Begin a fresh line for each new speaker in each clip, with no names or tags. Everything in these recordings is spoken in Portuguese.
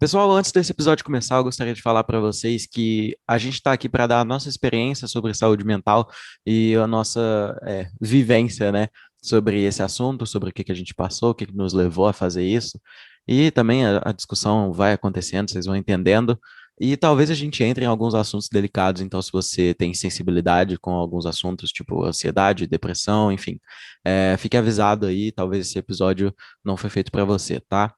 Pessoal, antes desse episódio começar, eu gostaria de falar para vocês que a gente está aqui para dar a nossa experiência sobre saúde mental e a nossa vivência, né, sobre esse assunto, sobre o que que a gente passou, o que que nos levou a fazer isso. E também a discussão vai acontecendo, vocês vão entendendo. E talvez a gente entre em alguns assuntos delicados, então se você tem sensibilidade com alguns assuntos, tipo ansiedade, depressão, enfim, fique avisado aí, talvez esse episódio não foi feito para você, tá?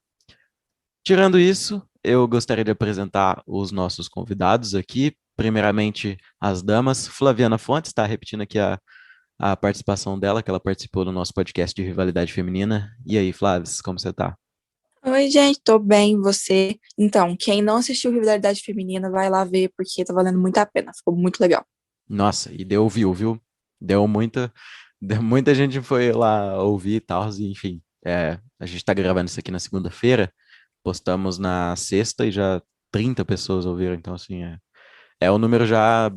Tirando isso, eu gostaria de apresentar os nossos convidados aqui. Primeiramente, as damas. Flaviana Fontes, está repetindo aqui a participação dela, que ela participou do nosso podcast de rivalidade feminina. E aí, Flavis, como você tá?
Oi, gente, tô bem, e você? Então, quem não assistiu Rivalidade Feminina, vai lá ver, porque tá valendo muito a pena, ficou muito legal.
Nossa, e deu view, viu? Deu muita, muita gente foi lá ouvir e tal, e enfim. A gente tá gravando isso aqui na segunda-feira, postamos na sexta e já 30 pessoas ouviram, então assim, é um número já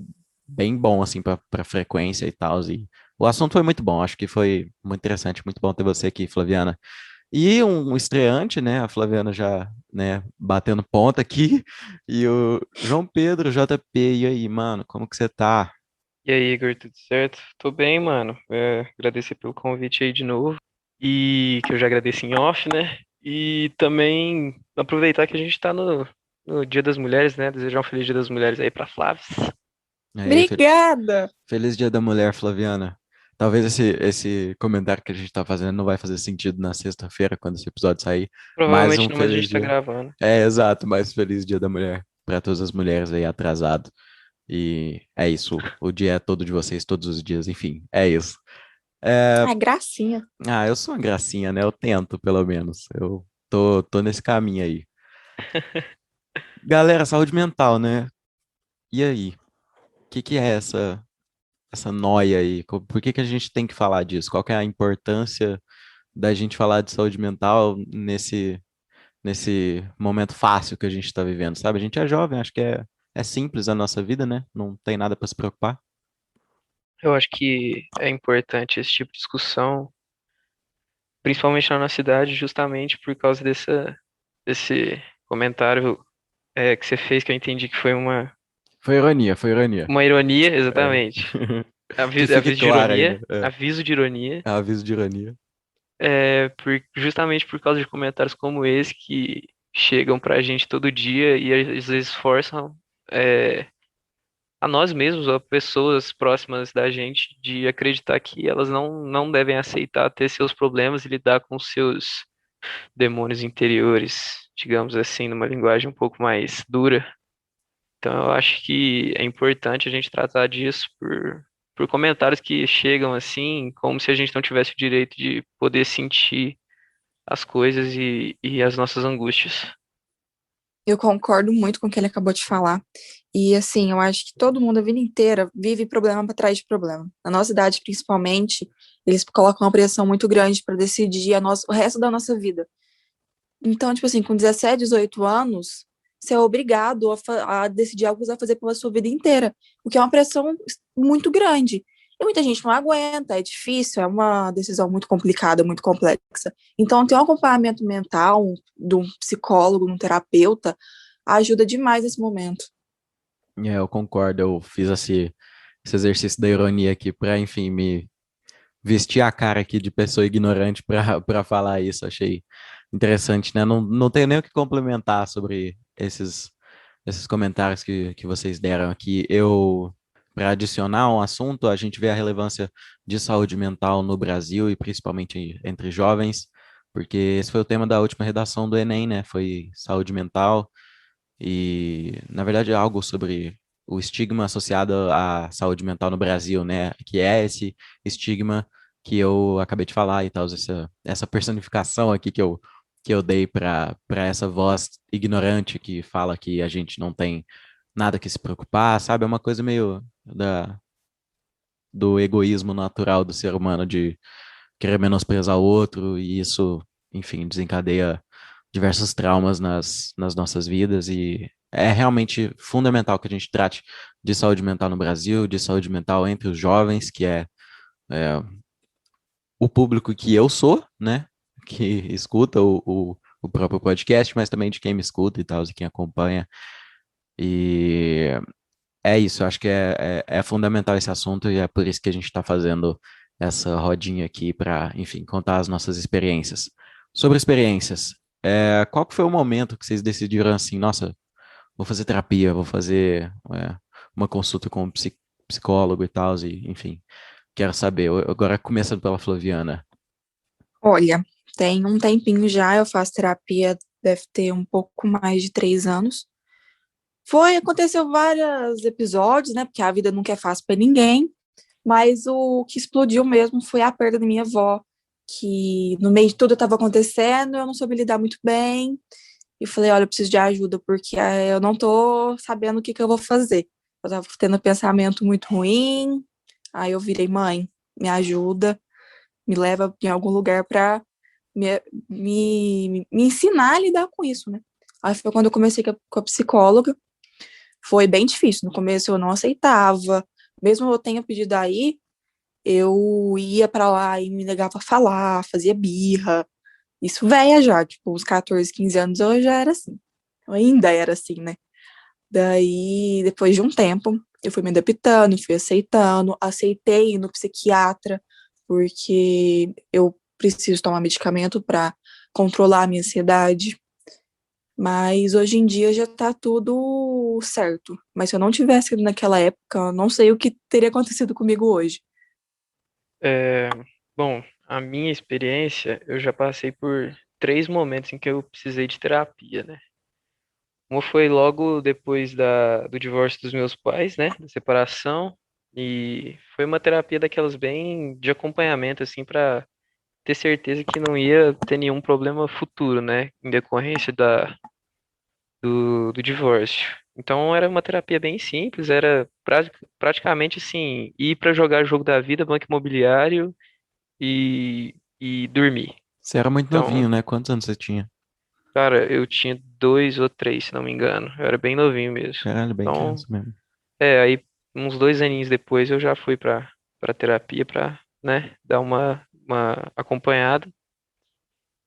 bem bom, assim, para frequência e tal. E o assunto foi muito bom, acho que foi muito interessante, muito bom ter você aqui, Flaviana. E um estreante, né? A Flaviana já, né, batendo ponta aqui. E o João Pedro, JP, e aí, mano, como que você tá?
E aí, Igor, tudo certo? Tô bem, mano. Agradecer pelo convite aí de novo. E que eu já agradeço em off, né? E também aproveitar que a gente tá no Dia das Mulheres, né? Desejar um feliz Dia das Mulheres aí pra Flávia.
Aí,
Obrigada!
feliz Dia da Mulher, Flaviana. Talvez esse comentário que a gente tá fazendo não vai fazer sentido na sexta-feira, quando esse episódio sair. Mais
Provavelmente
um
não, mas a
feliz
gente tá
dia.
gravando.
É, exato, mais feliz Dia da Mulher para todas as mulheres aí atrasado. E é isso. O dia é todo de vocês, todos os dias, enfim, é isso. É,
Ai, gracinha.
eu sou uma gracinha, né? Eu tento, pelo menos. Eu tô nesse caminho aí. Galera, saúde mental, né? E aí? O que que é essa noia aí? Por que que a gente tem que falar disso? Qual que é a importância da gente falar de saúde mental nesse momento fácil que a gente está vivendo, sabe? A gente é jovem, acho que é simples a nossa vida, né? Não tem nada para se preocupar.
Eu acho que é importante esse tipo de discussão, principalmente na nossa cidade, justamente por causa desse comentário que você fez, que eu entendi que foi
Foi ironia, foi ironia.
uma ironia,
É.
exatamente.
Que fique
Aviso de
claro aí, né?
ironia, aviso de ironia.
Aviso de ironia.
Justamente por causa de comentários como esse que chegam pra gente todo dia e às vezes forçam é, a nós mesmos, a pessoas próximas da gente, de acreditar que elas não devem aceitar ter seus problemas e lidar com seus demônios interiores, digamos assim, numa linguagem um pouco mais dura. Então eu acho que é importante a gente tratar disso por comentários que chegam assim, como se a gente não tivesse o direito de poder sentir as coisas e as nossas angústias.
Eu concordo muito com o que ele acabou de falar. E assim, eu acho que todo mundo a vida inteira vive problema para trás de problema. Na nossa idade, principalmente, eles colocam uma pressão muito grande para decidir o resto da nossa vida. Então, tipo assim, com 17, 18 anos, você é obrigado a decidir algo que você vai fazer pela sua vida inteira, o que é uma pressão muito grande. E muita gente não aguenta, é difícil, é uma decisão muito complicada, muito complexa. Então, ter um acompanhamento mental de um psicólogo, de um terapeuta, ajuda demais nesse momento.
Eu concordo, eu fiz esse exercício da ironia aqui para, enfim, me vestir a cara aqui de pessoa ignorante para falar isso. Achei interessante, né? Não tenho nem o que complementar sobre esses comentários que vocês deram aqui. Para adicionar um assunto, a gente vê a relevância de saúde mental no Brasil e principalmente entre jovens, porque esse foi o tema da última redação do Enem, né? Foi saúde mental e, na verdade, é algo sobre o estigma associado à saúde mental no Brasil, né? Que é esse estigma que eu acabei de falar e tal, essa personificação aqui que eu dei para essa voz ignorante que fala que a gente não tem nada que se preocupar, sabe? É uma coisa meio do egoísmo natural do ser humano de querer menosprezar o outro e isso, enfim, desencadeia diversos traumas nas nossas vidas e é realmente fundamental que a gente trate de saúde mental no Brasil, de saúde mental entre os jovens, que é o público que eu sou, né? Que escuta o o próprio podcast, mas também de quem me escuta e tal, de quem acompanha. E é isso, eu acho que é fundamental esse assunto e é por isso que a gente está fazendo essa rodinha aqui para, enfim, contar as nossas experiências. Sobre experiências, qual que foi o momento que vocês decidiram assim, nossa, vou fazer terapia, vou fazer uma consulta com um psicólogo e tal, e, enfim, quero saber. Agora começando pela Flaviana.
Olha, tem um tempinho já, eu faço terapia, deve ter um pouco mais de 3 anos. Aconteceu vários episódios, né? Porque a vida nunca é fácil para ninguém. Mas o que explodiu mesmo foi a perda da minha avó, que no meio de tudo estava acontecendo, eu não soube lidar muito bem. E falei, olha, eu preciso de ajuda, porque eu não tô sabendo o que que eu vou fazer. Eu tava tendo um pensamento muito ruim. Aí eu virei, mãe, me ajuda, me leva em algum lugar para me, me ensinar a lidar com isso, né? Aí foi quando eu comecei com a psicóloga. Foi bem difícil. No começo eu não aceitava. Mesmo eu tenha pedido aí, eu ia pra lá e me negava a falar, fazia birra. Isso velha já, tipo, uns 14, 15 anos eu já era assim. Eu ainda era assim, né? Daí, depois de um tempo, eu fui me adaptando, fui aceitando, aceitei ir no psiquiatra, porque eu preciso tomar medicamento para controlar a minha ansiedade. Mas hoje em dia já tá tudo certo. Mas se eu não tivesse ido naquela época, eu não sei o que teria acontecido comigo hoje.
É, bom, a minha experiência, eu já passei por três momentos em que eu precisei de terapia, né? Uma foi logo depois do divórcio dos meus pais, né? Da separação. E foi uma terapia daquelas bem de acompanhamento, assim, para ter certeza que não ia ter nenhum problema futuro, né? Em decorrência do divórcio. Então era uma terapia bem simples, era praticamente assim, ir para jogar jogo da vida, banco imobiliário e dormir.
Você era muito
Então,
novinho, né? Quantos anos você tinha?
cara, eu tinha dois ou três, se não me engano. Eu era bem novinho mesmo.
Caralho, bem
Então,
criança mesmo.
aí uns 2 aninhos depois eu já fui pra terapia pra, né, dar uma acompanhada.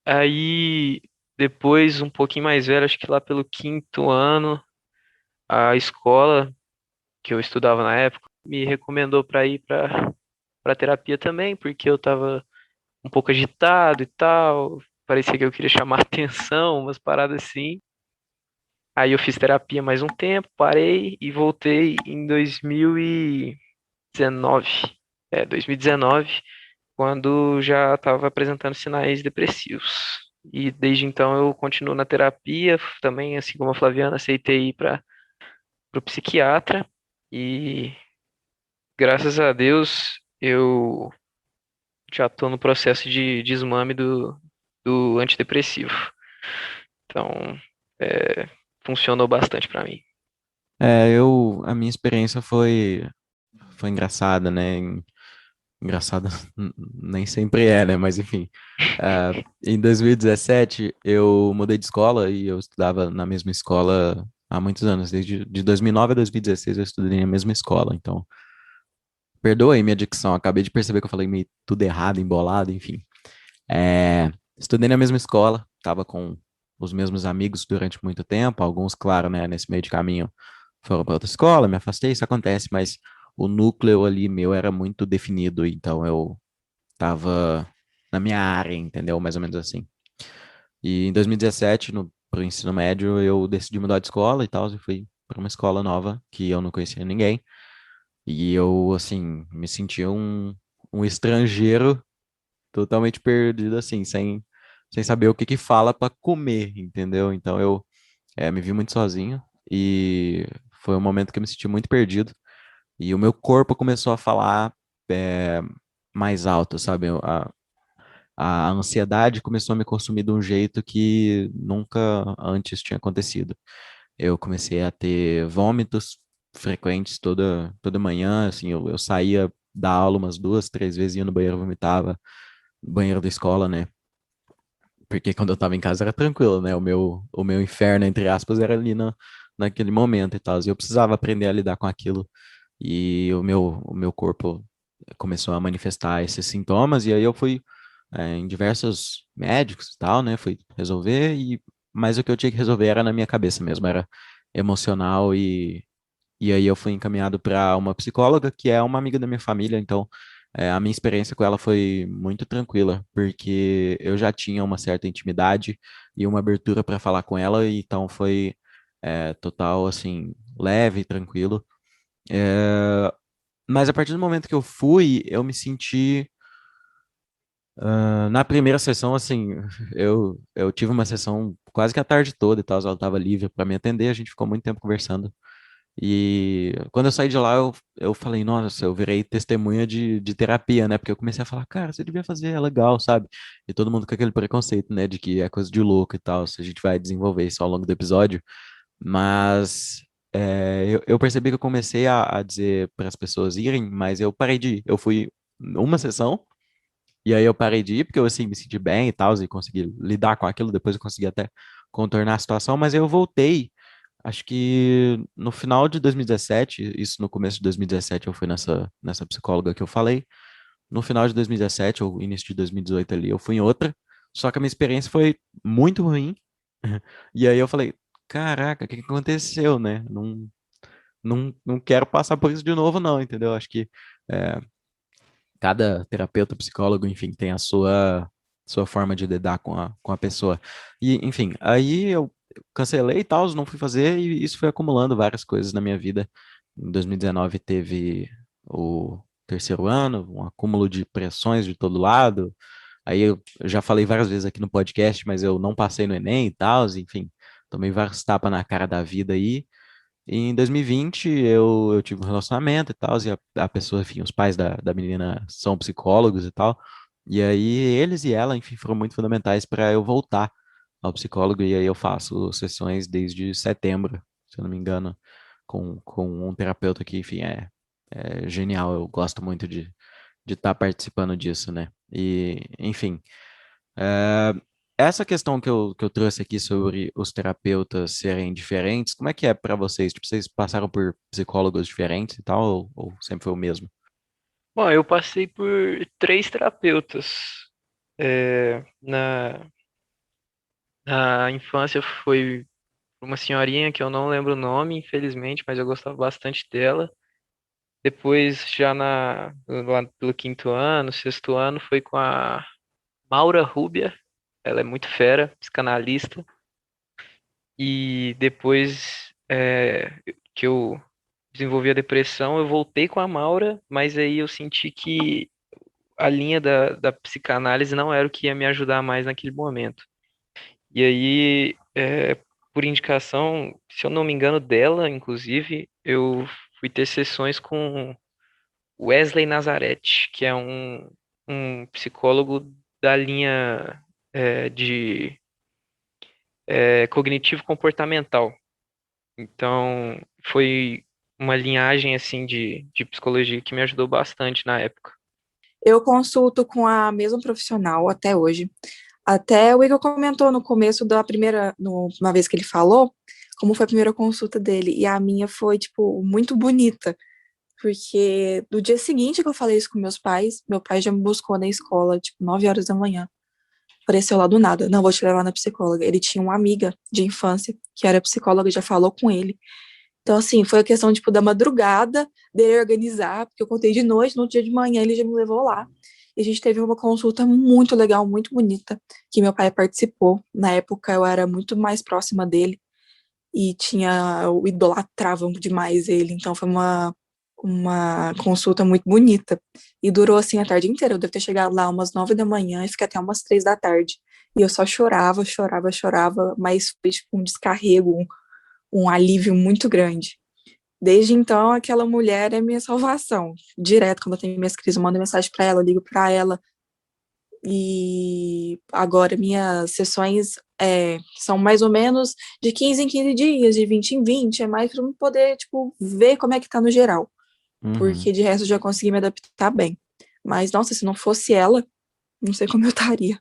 Aí, depois, um pouquinho mais velho, acho que lá pelo quinto ano, a escola que eu estudava na época me recomendou pra ir pra terapia também, porque eu tava um pouco agitado e tal. Parecia que eu queria chamar atenção, umas paradas assim. Aí eu fiz terapia mais um tempo, parei e voltei em 2019. 2019, quando já estava apresentando sinais depressivos. E desde então eu continuo na terapia, também, assim como a Flaviana, aceitei ir para o psiquiatra e graças a Deus eu já estou no processo de desmame do antidepressivo. Então, é, funcionou bastante para mim.
A minha experiência foi engraçada, né? Engraçada nem sempre é, né? Mas enfim, em 2017 eu mudei de escola e eu estudava na mesma escola há muitos anos, desde de 2009 a 2016 eu estudei na mesma escola, então perdoa aí minha dicção, acabei de perceber que eu falei meio tudo errado, embolado, enfim. Estudei na mesma escola, estava com os mesmos amigos durante muito tempo, alguns, claro, né, nesse meio de caminho foram para outra escola, me afastei, isso acontece, mas o núcleo ali meu era muito definido, então eu estava na minha área, entendeu? Mais ou menos assim. E em 2017, pro ensino médio, eu decidi mudar de escola e tal, e fui para uma escola nova que eu não conhecia ninguém. E eu, assim, me sentia um estrangeiro totalmente perdido, assim, sem saber o que que fala para comer, entendeu? Então eu me vi muito sozinho e foi um momento que eu me senti muito perdido. E o meu corpo começou a falar é, mais alto, sabe? A ansiedade começou a me consumir de um jeito que nunca antes tinha acontecido. Eu comecei a ter vômitos frequentes toda manhã, assim, eu saía da aula umas 2, 3 vezes, ia no banheiro, vomitava, no banheiro da escola, né? Porque quando eu tava em casa era tranquilo, né? O meu inferno, entre aspas, era ali naquele momento e tal. E eu precisava aprender a lidar com aquilo. E o meu corpo começou a manifestar esses sintomas, e aí eu fui em diversos médicos e tal, né? Fui resolver, mas o que eu tinha que resolver era na minha cabeça mesmo, era emocional e aí eu fui encaminhado para uma psicóloga que é uma amiga da minha família, então a minha experiência com ela foi muito tranquila, porque eu já tinha uma certa intimidade e uma abertura para falar com ela, e então foi total, assim, leve, tranquilo. Mas a partir do momento que eu fui, eu me senti. Na primeira sessão, assim, eu tive uma sessão quase que a tarde toda e tal, ela estava livre para me atender, a gente ficou muito tempo conversando. E quando eu saí de lá, eu falei, nossa, eu virei testemunha de terapia, né? Porque eu comecei a falar, cara, você devia fazer, é legal, sabe? E todo mundo com aquele preconceito, né? De que é coisa de louco e tal, se a gente vai desenvolver isso ao longo do episódio. Mas eu percebi que eu comecei a dizer para as pessoas irem, mas eu parei de ir. Eu fui uma sessão, e aí eu parei de ir, porque eu, assim, me senti bem e tal, e consegui lidar com aquilo, depois eu consegui até contornar a situação, mas eu voltei. Acho que no final de 2017, isso no começo de 2017 eu fui nessa psicóloga que eu falei. No final de 2017 ou início de 2018 ali, eu fui em outra. Só que a minha experiência foi muito ruim. E aí eu falei, caraca, o que que aconteceu, né? Não quero passar por isso de novo, não, entendeu? Acho que é, cada terapeuta, psicólogo, enfim, tem a sua forma de lidar com a pessoa. E, enfim, aí eu cancelei e tal, não fui fazer, e isso foi acumulando várias coisas na minha vida. Em 2019 teve o terceiro ano, um acúmulo de pressões de todo lado. Aí eu já falei várias vezes aqui no podcast, mas eu não passei no Enem e tal, enfim, tomei vários tapas na cara da vida aí. E em 2020 eu tive um relacionamento e tal, e a pessoa, enfim, os pais da menina são psicólogos e tal. E aí eles e ela, enfim, foram muito fundamentais para eu voltar ao psicólogo. E aí eu faço sessões desde setembro, se eu não me engano, com um terapeuta que, enfim, é genial. Eu gosto muito de estar participando disso, né? E, enfim. É, essa questão que eu trouxe aqui sobre os terapeutas serem diferentes, como é que é para vocês? Tipo, vocês passaram por psicólogos diferentes e tal, ou sempre foi o mesmo?
Bom, eu passei por três terapeutas. Na infância foi uma senhorinha que eu não lembro o nome, infelizmente, mas eu gostava bastante dela. Depois, lá pelo quinto ano, sexto ano, foi com a Maura Rubia. Ela é muito fera, psicanalista. E depois que eu desenvolvi a depressão, eu voltei com a Maura, mas aí eu senti que a linha da psicanálise não era o que ia me ajudar mais naquele momento. E aí, por indicação, se eu não me engano, dela, inclusive, eu fui ter sessões com Wesley Nazareth, que é um psicólogo da linha de cognitivo-comportamental. Então, foi uma linhagem assim de psicologia que me ajudou bastante na época.
Eu consulto com a mesma profissional até hoje. Até o Igor comentou no começo da primeira, uma vez que ele falou, como foi a primeira consulta dele. E a minha foi, tipo, muito bonita. Porque no dia seguinte que eu falei isso com meus pais, meu pai já me buscou na escola, tipo, 9 horas da manhã. Apareceu lá do nada. Não, vou te levar na psicóloga. Ele tinha uma amiga de infância que era psicóloga e já falou com ele. Então, assim, foi a questão, tipo, da madrugada, dele organizar, porque eu contei de noite, no dia de manhã ele já me levou lá. E a gente teve uma consulta muito legal, muito bonita, que meu pai participou. Na época eu era muito mais próxima dele e eu idolatrava demais ele, então foi uma consulta muito bonita. E durou, assim, a tarde inteira. Eu devo ter chegado lá umas 9 da manhã e fiquei até umas 3 da tarde. E eu só chorava, chorava, chorava, mas foi, tipo, um descarrego, um alívio muito grande. Desde então, aquela mulher é minha salvação. Direto, quando eu tenho minhas crises, eu mando mensagem para ela, eu ligo para ela. E agora minhas sessões são mais ou menos de 15 em 15 dias, de 20 em 20. É mais para eu poder, tipo, ver como é que tá no geral.
Uhum.
Porque de resto eu já consegui me adaptar bem. Mas, nossa, se não fosse ela, não sei como eu estaria.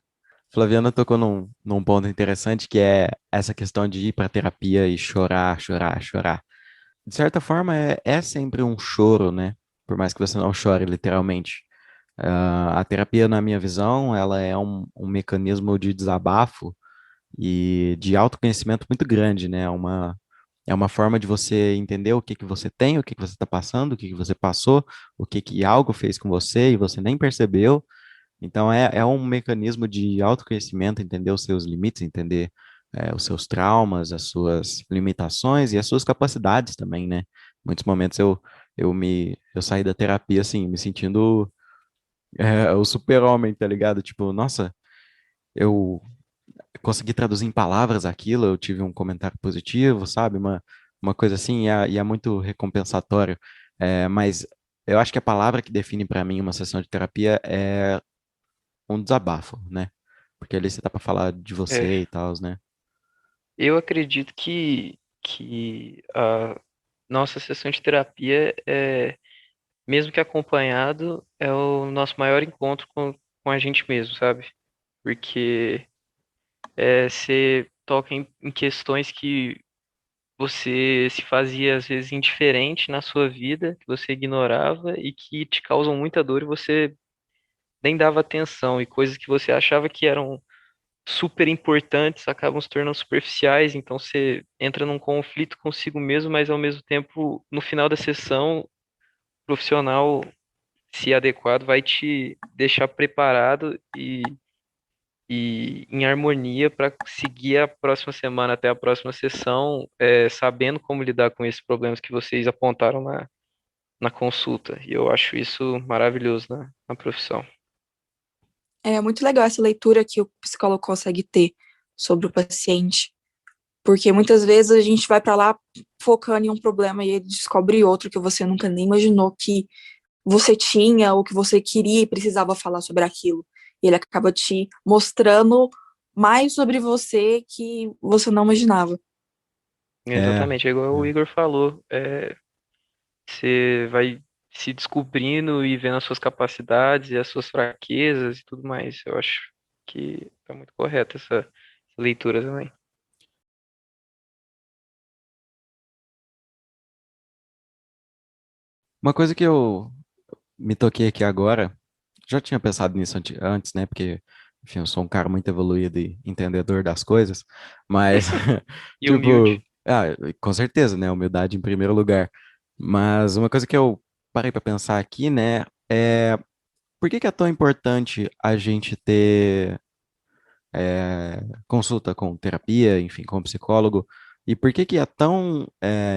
Flaviana tocou num ponto interessante que é essa questão de ir para terapia e chorar, chorar, chorar. De certa forma, é sempre um choro, né? Por mais que você não chore literalmente. A terapia, na minha visão, ela é um mecanismo de desabafo e de autoconhecimento muito grande, né? É uma forma de você entender o que que você tem, o que que você está passando, o que que você passou, o que que algo fez com você e você nem percebeu. Então, é um mecanismo de autoconhecimento, entender os seus limites, entender os seus traumas, as suas limitações e as suas capacidades também, né? Muitos momentos eu saí da terapia, assim, me sentindo o super-homem, tá ligado? Tipo, nossa, eu consegui traduzir em palavras aquilo, eu tive um comentário positivo, sabe? Uma coisa assim, e é muito recompensatório. Mas eu acho que a palavra que define para mim uma sessão de terapia é um desabafo, né? Porque ali você tá para falar de
É,
você e tal, né?
eu acredito que a nossa sessão de terapia mesmo que acompanhado, é o nosso maior encontro com a gente mesmo, sabe? Porque você toca em questões que você se fazia às vezes indiferente na sua vida, que você ignorava e que te causam muita dor e você nem dava atenção, e coisas que você achava que eram super importantes acabam se tornando superficiais, então você entra num conflito consigo mesmo, mas ao mesmo tempo, no final da sessão, o profissional, se adequado, vai te deixar preparado e em harmonia para seguir a próxima semana até a próxima sessão, sabendo como lidar com esses problemas que vocês apontaram na consulta. E eu acho isso maravilhoso na profissão.
É muito legal essa leitura que o psicólogo consegue ter sobre o paciente, porque muitas vezes a gente vai para lá focando em um problema e ele descobre outro que você nunca nem imaginou que você tinha ou que você queria e precisava falar sobre aquilo. E ele acaba te mostrando mais sobre você que você não imaginava.
É,
Exatamente, é igual o
é.
Igor falou. Você vai se descobrindo e vendo as suas capacidades e as suas fraquezas e tudo mais. Eu acho que tá muito correta essa leitura também.
Uma coisa que eu me toquei aqui agora, já tinha pensado nisso antes, né? Porque, enfim, eu sou um cara muito evoluído e entendedor das coisas, mas,
E humilde.
tipo, com certeza, né? Humildade em primeiro lugar. Mas uma coisa que eu parei para pensar aqui, né, é por que que é tão importante a gente ter consulta com terapia, enfim, com psicólogo, e por que que é tão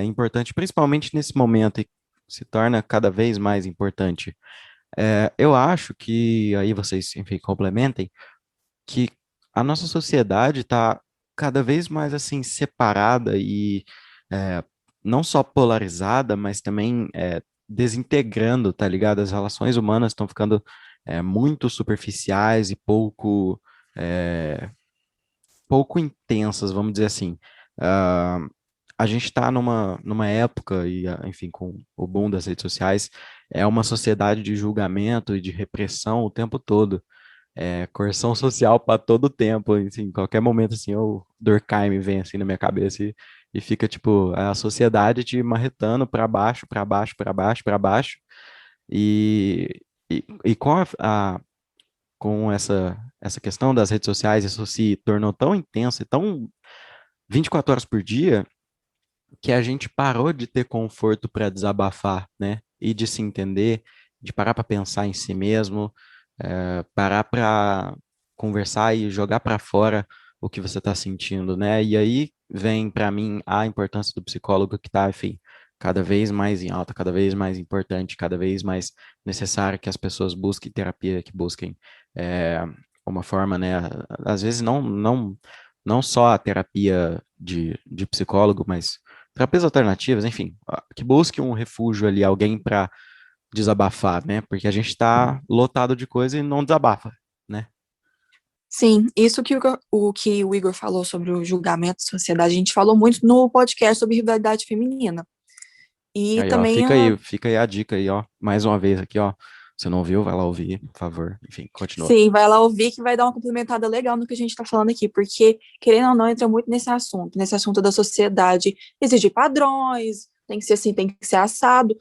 importante, principalmente nesse momento, e se torna cada vez mais importante? Eu acho que, aí vocês, enfim, complementem, que a nossa sociedade está cada vez mais, assim, separada e é, não só polarizada, mas também desintegrando, tá ligado? As relações humanas estão ficando muito superficiais e é, pouco intensas, vamos dizer assim. Ah, a gente está numa época, e enfim, com o boom das redes sociais, é uma sociedade de julgamento e de repressão o tempo todo. Coerção social para todo tempo, assim, em qualquer momento, assim, o Durkheim vem assim na minha cabeça e fica, tipo, a sociedade te marretando para baixo, para baixo, para baixo, para baixo, e com com essa questão das redes sociais, isso se tornou tão intenso e tão 24 horas por dia que a gente parou de ter conforto para desabafar, né? E de se entender, de parar para pensar em si mesmo, parar para conversar e jogar para fora o que você está sentindo, né? E aí vem para mim a importância do psicólogo que está, enfim, cada vez mais em alta, cada vez mais importante, cada vez mais necessário que as pessoas busquem terapia, que busquem é, uma forma, né? Às vezes não só a terapia de psicólogo, mas terapias alternativas, enfim, que busque um refúgio ali, alguém para desabafar, né? Porque a gente está lotado de coisa e não desabafa, né?
Sim, isso que o Igor falou sobre o julgamento da sociedade, a gente falou muito no podcast sobre rivalidade feminina. E
Aí, ó,
também,
fica aí a dica aí, ó, mais uma vez aqui, ó. Se não ouviu, vai lá ouvir, por favor. Enfim, continua.
sim, vai lá ouvir que vai dar uma complementada legal no que a gente está falando aqui, porque, querendo ou não, entra muito nesse assunto da sociedade, exigir padrões, tem que ser assim, tem que ser assado,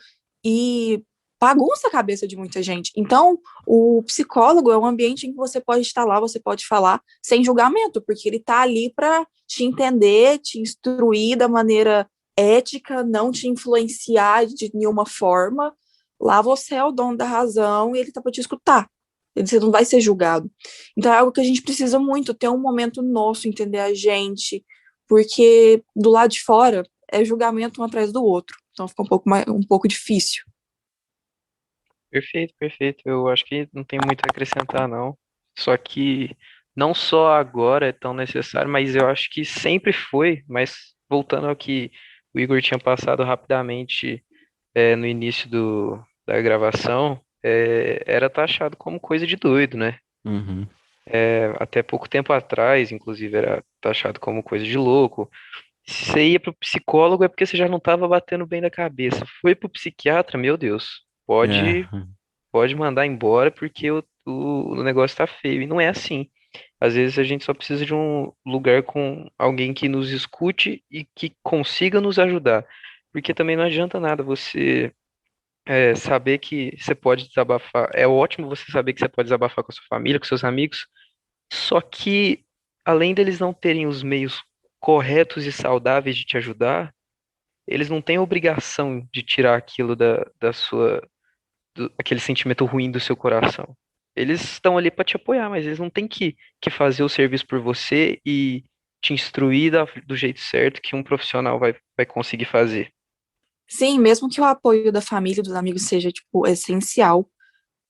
e bagunça a cabeça de muita gente. Então, o psicólogo é um ambiente em que você pode estar lá, você pode falar sem julgamento, porque ele está ali para te entender, te instruir da maneira ética, não te influenciar de nenhuma forma. Lá você é o dono da razão e ele está para te escutar. Você não vai ser julgado. Então é algo que a gente precisa muito, ter um momento nosso, entender a gente, porque do lado de fora é julgamento um atrás do outro. Então fica um pouco difícil.
Perfeito, perfeito. Eu acho que não tem muito a acrescentar, não. Só que não só agora é tão necessário, mas eu acho que sempre foi. Mas voltando ao que o Igor tinha passado rapidamente no início da gravação, era taxado como coisa de doido, né?
Uhum.
Até pouco tempo atrás, inclusive, era taxado como coisa de louco. Se você ia pro psicólogo é porque você já não estava batendo bem da cabeça. Foi pro psiquiatra, meu Deus,
É,
pode mandar embora porque o negócio tá feio. E não é assim. Às vezes a gente só precisa de um lugar com alguém que nos escute e que consiga nos ajudar. Porque também não adianta nada você saber que você pode desabafar. É ótimo você saber que você pode desabafar com a sua família, com seus amigos, só que, além deles não terem os meios corretos e saudáveis de te ajudar, eles não têm a obrigação de tirar aquilo aquele sentimento ruim do seu coração. Eles estão ali para te apoiar, mas eles não têm que fazer o serviço por você e te instruir do jeito certo que um profissional vai conseguir fazer.
Sim, mesmo que o apoio da família, dos amigos seja, tipo, essencial,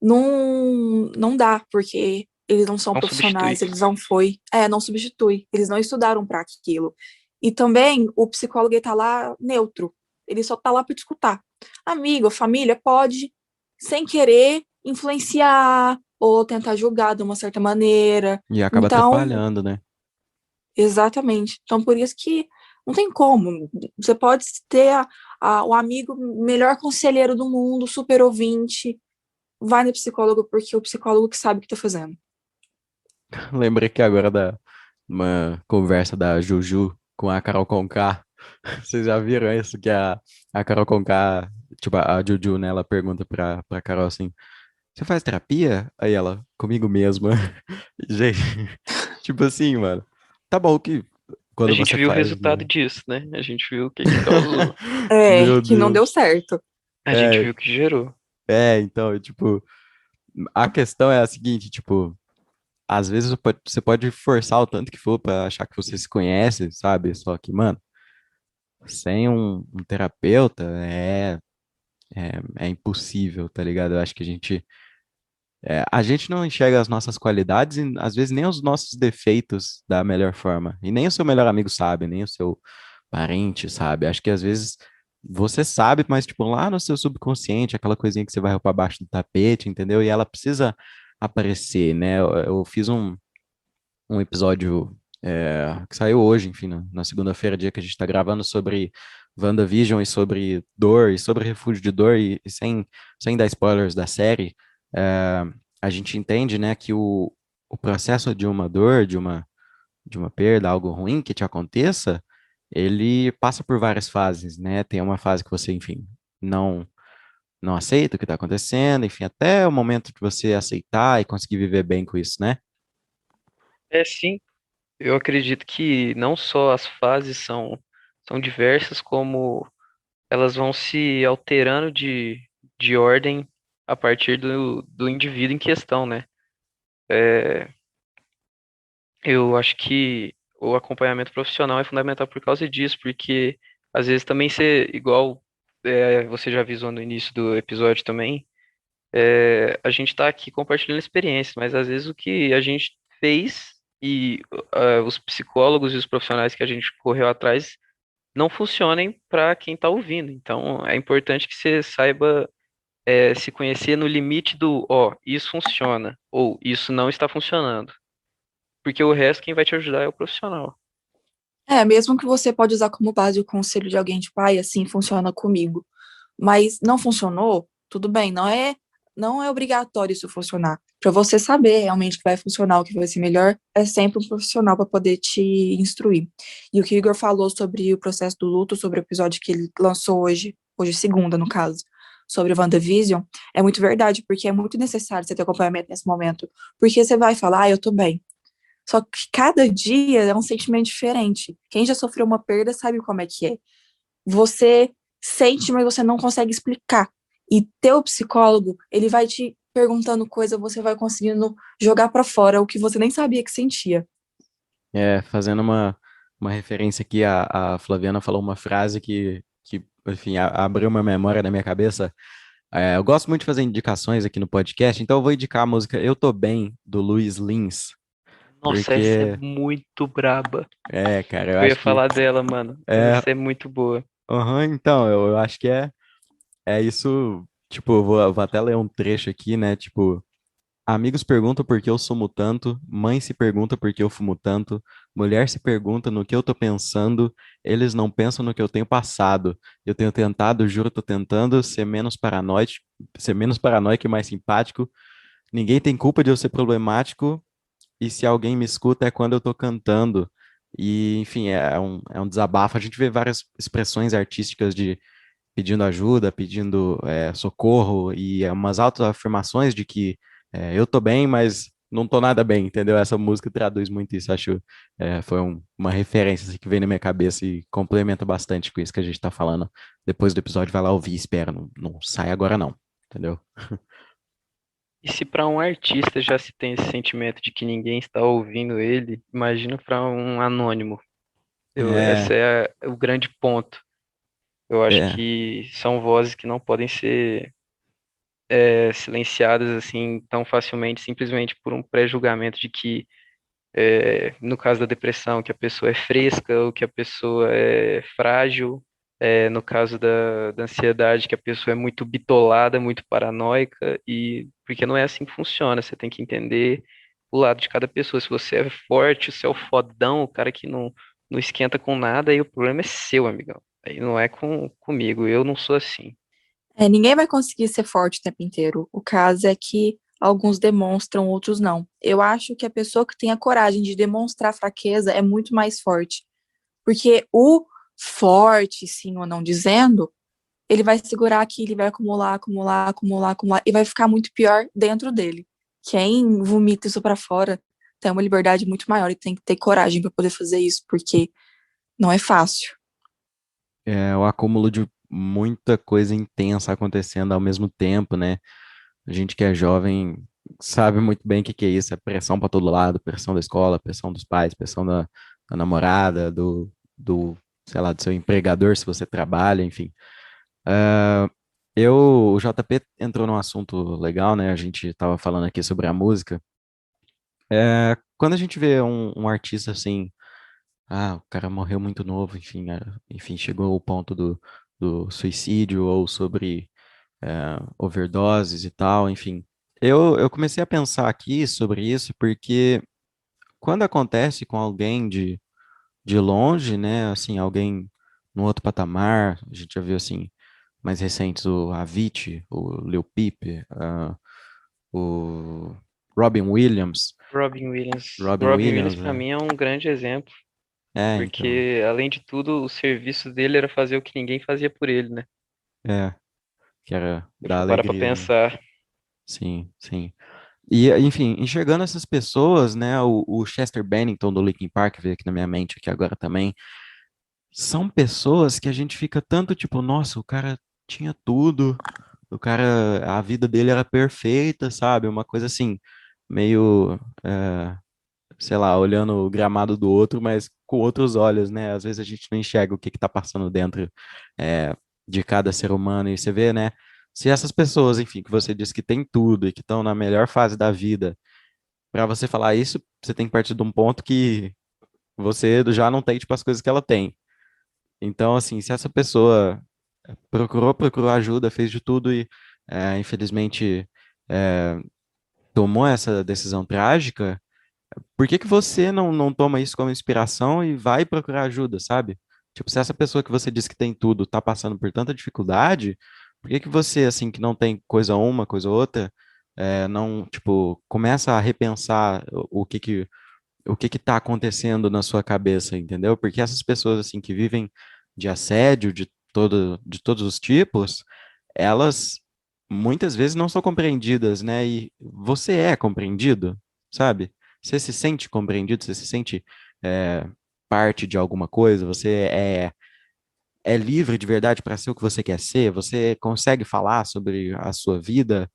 não dá, porque eles não são
Não
profissionais,
substitui.
eles não substitui, eles não estudaram para aquilo. E também o psicólogo está lá neutro, ele só está lá para te escutar. Amigo, família pode, sem querer, influenciar ou tentar julgar de uma certa maneira.
e acaba
Então,
atrapalhando, né?
exatamente. Então, por isso que não tem como. Você pode ter o amigo melhor conselheiro do mundo, super ouvinte, vai no psicólogo porque é o psicólogo que sabe o que tá fazendo.
Lembrei que agora da uma conversa da Juju com a Carol Conká. Vocês já viram isso? Que a Carol Conká, tipo, a Juju, né? Ela pergunta pra Carol assim: Você faz terapia? Aí ela, comigo mesma. Gente, tipo assim, mano. Tá bom que
A
quando
gente
você
viu o
faz,
resultado
né?
disso, né? A gente viu o que que causou.
É,
Meu
que não deu
Deus.
certo.
A gente
É,
viu o que gerou.
então, tipo, a questão é a seguinte, tipo, às vezes você pode forçar o tanto que for pra achar que você se conhece, sabe? Só que, mano, sem um terapeuta é impossível, tá ligado? Eu acho que a gente não enxerga as nossas qualidades e às vezes nem os nossos defeitos da melhor forma. E nem o seu melhor amigo sabe, nem o seu parente sabe. Acho que às vezes você sabe, mas tipo lá no seu subconsciente, aquela coisinha que você vai para baixo do tapete, entendeu? E ela precisa aparecer, né? Eu fiz um episódio que saiu hoje, enfim, na segunda-feira, dia que a gente está gravando sobre WandaVision e sobre dor e sobre refúgio de dor e sem dar spoilers da série, é, a gente entende, né, que o processo de uma dor, de uma perda, algo ruim que te aconteça, ele passa por várias fases, né? Tem uma fase que você, enfim, não não aceita o que está acontecendo, enfim, até o momento de você aceitar e conseguir viver bem com isso, né?
É sim, eu acredito que não só as fases são diversas, como elas vão se alterando de ordem a partir do indivíduo em questão, né? É, eu acho que o acompanhamento profissional é fundamental por causa disso, porque às vezes também ser igual você já avisou no início do episódio também, a gente está aqui compartilhando experiência, mas às vezes o que a gente fez e os psicólogos e os profissionais que a gente correu atrás não funcionem para quem está ouvindo. Então é importante que você saiba se conhecer no limite do, ó, isso funciona ou isso não está funcionando, porque o resto quem vai te ajudar é o profissional.
É, mesmo que você pode usar como base o conselho de alguém, tipo, ai, assim funciona comigo. Mas não funcionou, tudo bem, não é obrigatório isso funcionar. Para você saber realmente que vai funcionar, o que vai ser melhor, é sempre um profissional para poder te instruir. E o que o Igor falou sobre o processo do luto, sobre o episódio que ele lançou hoje segunda, no caso. sobre o WandaVision, é muito verdade, porque é muito necessário você ter acompanhamento nesse momento. Porque você vai falar, eu tô bem. Só que cada dia é um sentimento diferente. Quem já sofreu uma perda sabe como é que é. Você sente, mas você não consegue explicar. E teu psicólogo, ele vai te perguntando coisa, você vai conseguindo jogar pra fora o que você nem sabia que sentia.
Fazendo uma referência aqui, a Flaviana falou uma frase que enfim, abriu uma memória na minha cabeça. Eu gosto muito de fazer indicações aqui no podcast, então eu vou indicar a música Eu Tô Bem, do Luiz Lins,
Nossa, essa é
porque,
muito braba.
cara, eu
Eu ia
acho que
falar dela, mano, mas
é,
essa é muito boa.
aham, então, eu acho que é isso, tipo, eu vou até ler um trecho aqui, né, tipo, amigos perguntam por que eu sumo tanto, mãe se pergunta por que eu fumo tanto, mulher se pergunta no que eu tô pensando, eles não pensam no que eu tenho passado. Eu tenho tentado, juro, tô tentando ser menos paranoico e mais simpático. Ninguém tem culpa de eu ser problemático, e se alguém me escuta é quando eu tô cantando. E, enfim, é um desabafo. A gente vê várias expressões artísticas de pedindo ajuda, pedindo socorro e umas autoafirmações de que eu tô bem, mas não tô nada bem, entendeu? Essa música traduz muito isso, acho, foi uma referência assim, que veio na minha cabeça e complementa bastante com isso que a gente tá falando. Depois do episódio, vai lá ouvir, espera, não sai agora não, entendeu?
E se para um artista já se tem esse sentimento de que ninguém está ouvindo ele, imagina para um anônimo.
É,
Esse é o grande ponto. Eu acho
é,
que são vozes que não podem ser silenciadas assim tão facilmente, simplesmente por um pré-julgamento de que, no caso da depressão, que a pessoa é fresca ou que a pessoa é frágil, no caso da ansiedade, que a pessoa é muito bitolada, muito paranoica, e porque não é assim que funciona, você tem que entender o lado de cada pessoa. Se você é forte, se é o fodão, o cara que não esquenta com nada, aí o problema é seu, amigão. Aí não é comigo, eu não sou assim.
Ninguém vai conseguir ser forte o tempo inteiro. O caso é que alguns demonstram, outros não. Eu acho que a pessoa que tem a coragem de demonstrar fraqueza é muito mais forte. Porque o forte, sim ou não dizendo, ele vai segurar aqui, ele vai acumular, acumular, acumular, acumular, e vai ficar muito pior dentro dele. Quem vomita isso pra fora tem uma liberdade muito maior e tem que ter coragem para poder fazer isso, porque não é fácil.
é o acúmulo de muita coisa intensa acontecendo ao mesmo tempo, né? A gente que é jovem sabe muito bem o que que é isso, é pressão para todo lado, pressão da escola, pressão dos pais, pressão da namorada, sei lá, do seu empregador, se você trabalha, enfim. Ah, o JP entrou num assunto legal, né? A gente estava falando aqui sobre a música. Quando a gente vê um artista assim, o cara morreu muito novo, enfim, enfim, chegou ao ponto do suicídio ou sobre overdoses e tal, enfim. Eu comecei a pensar aqui sobre isso porque quando acontece com alguém de longe, né, assim, alguém no outro patamar, a gente já viu, assim, mais recentes, o Avicii, o Lil Peep, o Robin Williams,
Robin Williams.
Robin
Robin Williams,
Williams,
para mim, é um grande exemplo,
então,
porque, além de tudo, o serviço dele era fazer o que ninguém fazia por ele, né?
é, que era
Se
dar
for parar pra
alegria, né,
pensar.
sim, sim. E, enfim, enxergando essas pessoas, né, o Chester Bennington do Linkin Park veio aqui na minha mente aqui agora também, são pessoas que a gente fica tanto tipo, nossa, o cara tinha tudo, o cara, a vida dele era perfeita, sabe? Uma coisa assim, meio, sei lá, olhando o gramado do outro, mas com outros olhos, né? Às vezes a gente não enxerga o que que tá passando dentro, de cada ser humano, e você vê, né? Se essas pessoas, enfim, que você diz que tem tudo e que estão na melhor fase da vida, para você falar isso, você tem que partir de um ponto que você já não tem, tipo, as coisas que ela tem. Então, assim, se essa pessoa procurou ajuda, fez de tudo e, infelizmente, é, tomou essa decisão trágica, por que que você não toma isso como inspiração e vai procurar ajuda, sabe? Tipo, se essa pessoa que você diz que tem tudo tá passando por tanta dificuldade, por que que você, assim, que não tem coisa uma, coisa outra, não, tipo, começa a repensar o que que tá acontecendo na sua cabeça, entendeu? Porque essas pessoas, assim, que vivem de assédio de todos os tipos, elas muitas vezes não são compreendidas, né? E você é compreendido, sabe? Você se sente compreendido, você se sente é, parte de alguma coisa, você é livre de verdade para ser o que você quer ser, você consegue falar sobre a sua vida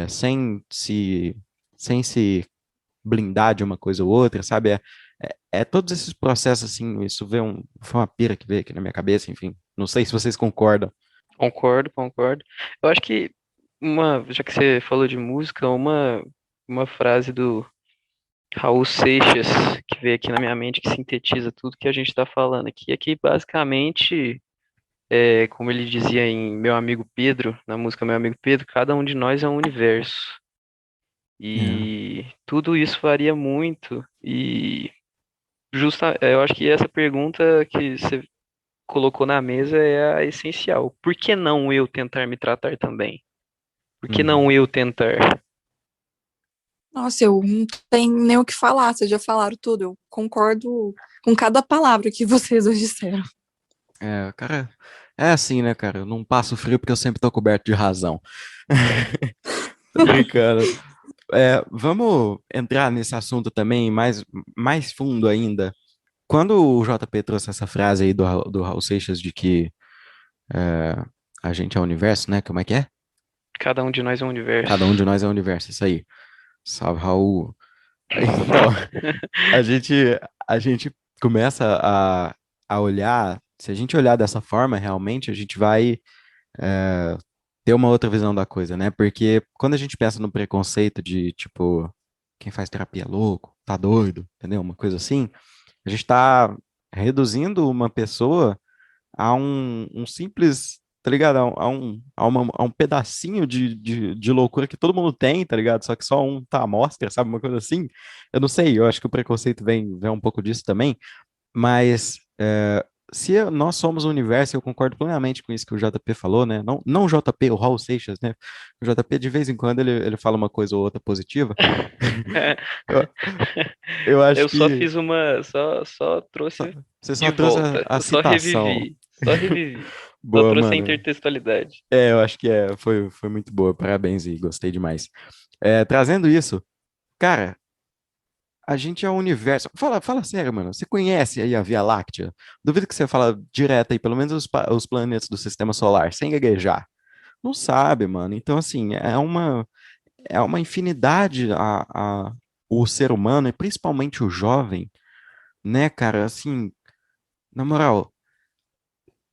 sem se blindar de uma coisa ou outra, sabe? É todos esses processos, assim, foi uma pira que veio aqui na minha cabeça, enfim. Não sei se vocês concordam.
Concordo, concordo. Eu acho que já que você falou de música, uma frase do Raul Seixas que veio aqui na minha mente que sintetiza tudo que a gente está falando aqui, é que basicamente, como ele dizia em Meu Amigo Pedro, na música Meu Amigo Pedro, cada um de nós é um universo.
É,
E tudo isso varia muito. E eu acho que essa pergunta que você colocou na mesa é a essencial. Por que não eu tentar me tratar também? Por que
uhum.
não eu tentar?
Nossa, eu não tenho nem o que falar, vocês já falaram tudo. Eu concordo com cada palavra que vocês hoje disseram.
Cara, é assim, né, cara? Eu não passo frio porque eu sempre tô coberto de razão. Tô brincando. Vamos entrar nesse assunto também mais fundo ainda. Quando o JP trouxe essa frase aí do Raul Seixas de que é, a gente é o universo, né? Como é que é?
Cada um de nós é um
Cada um
universo.
de nós é o universo, isso aí. Salve, Raul. Então, a gente, a gente começa a olhar, se a gente olhar dessa forma, realmente, a gente vai ter uma outra visão da coisa, né? Porque quando a gente pensa no preconceito de, tipo, quem faz terapia é louco, tá doido, entendeu? Uma coisa assim, a gente tá reduzindo uma pessoa a um simples, tá ligado? A um pedacinho de loucura que todo mundo tem, tá ligado? Só que só um tá à mostra, sabe? Uma coisa assim. Eu não sei, eu acho que o preconceito vem um pouco disso também, mas se nós somos o universo, eu concordo plenamente com isso que o JP falou, né? Não, não o JP, o Raul Seixas, né? O JP, de vez em quando, ele fala uma coisa ou outra positiva. Eu, eu acho
Eu só
que
fiz só trouxe
você só
de
trouxe a,
volta.
a
Eu só
citação.
revivi, só revivi. Só
Boa,
trouxe a
mano.
intertextualidade.
Eu acho que foi muito boa. Parabéns e gostei demais. Trazendo isso, cara, a gente é o universo. Fala sério, mano. Você conhece aí a Via Láctea? Duvido que você fala direto aí, pelo menos os planetas do Sistema Solar, sem gaguejar. Não sabe, mano. Então, assim, é uma infinidade o ser humano, e principalmente o jovem, né, cara? Assim, na moral.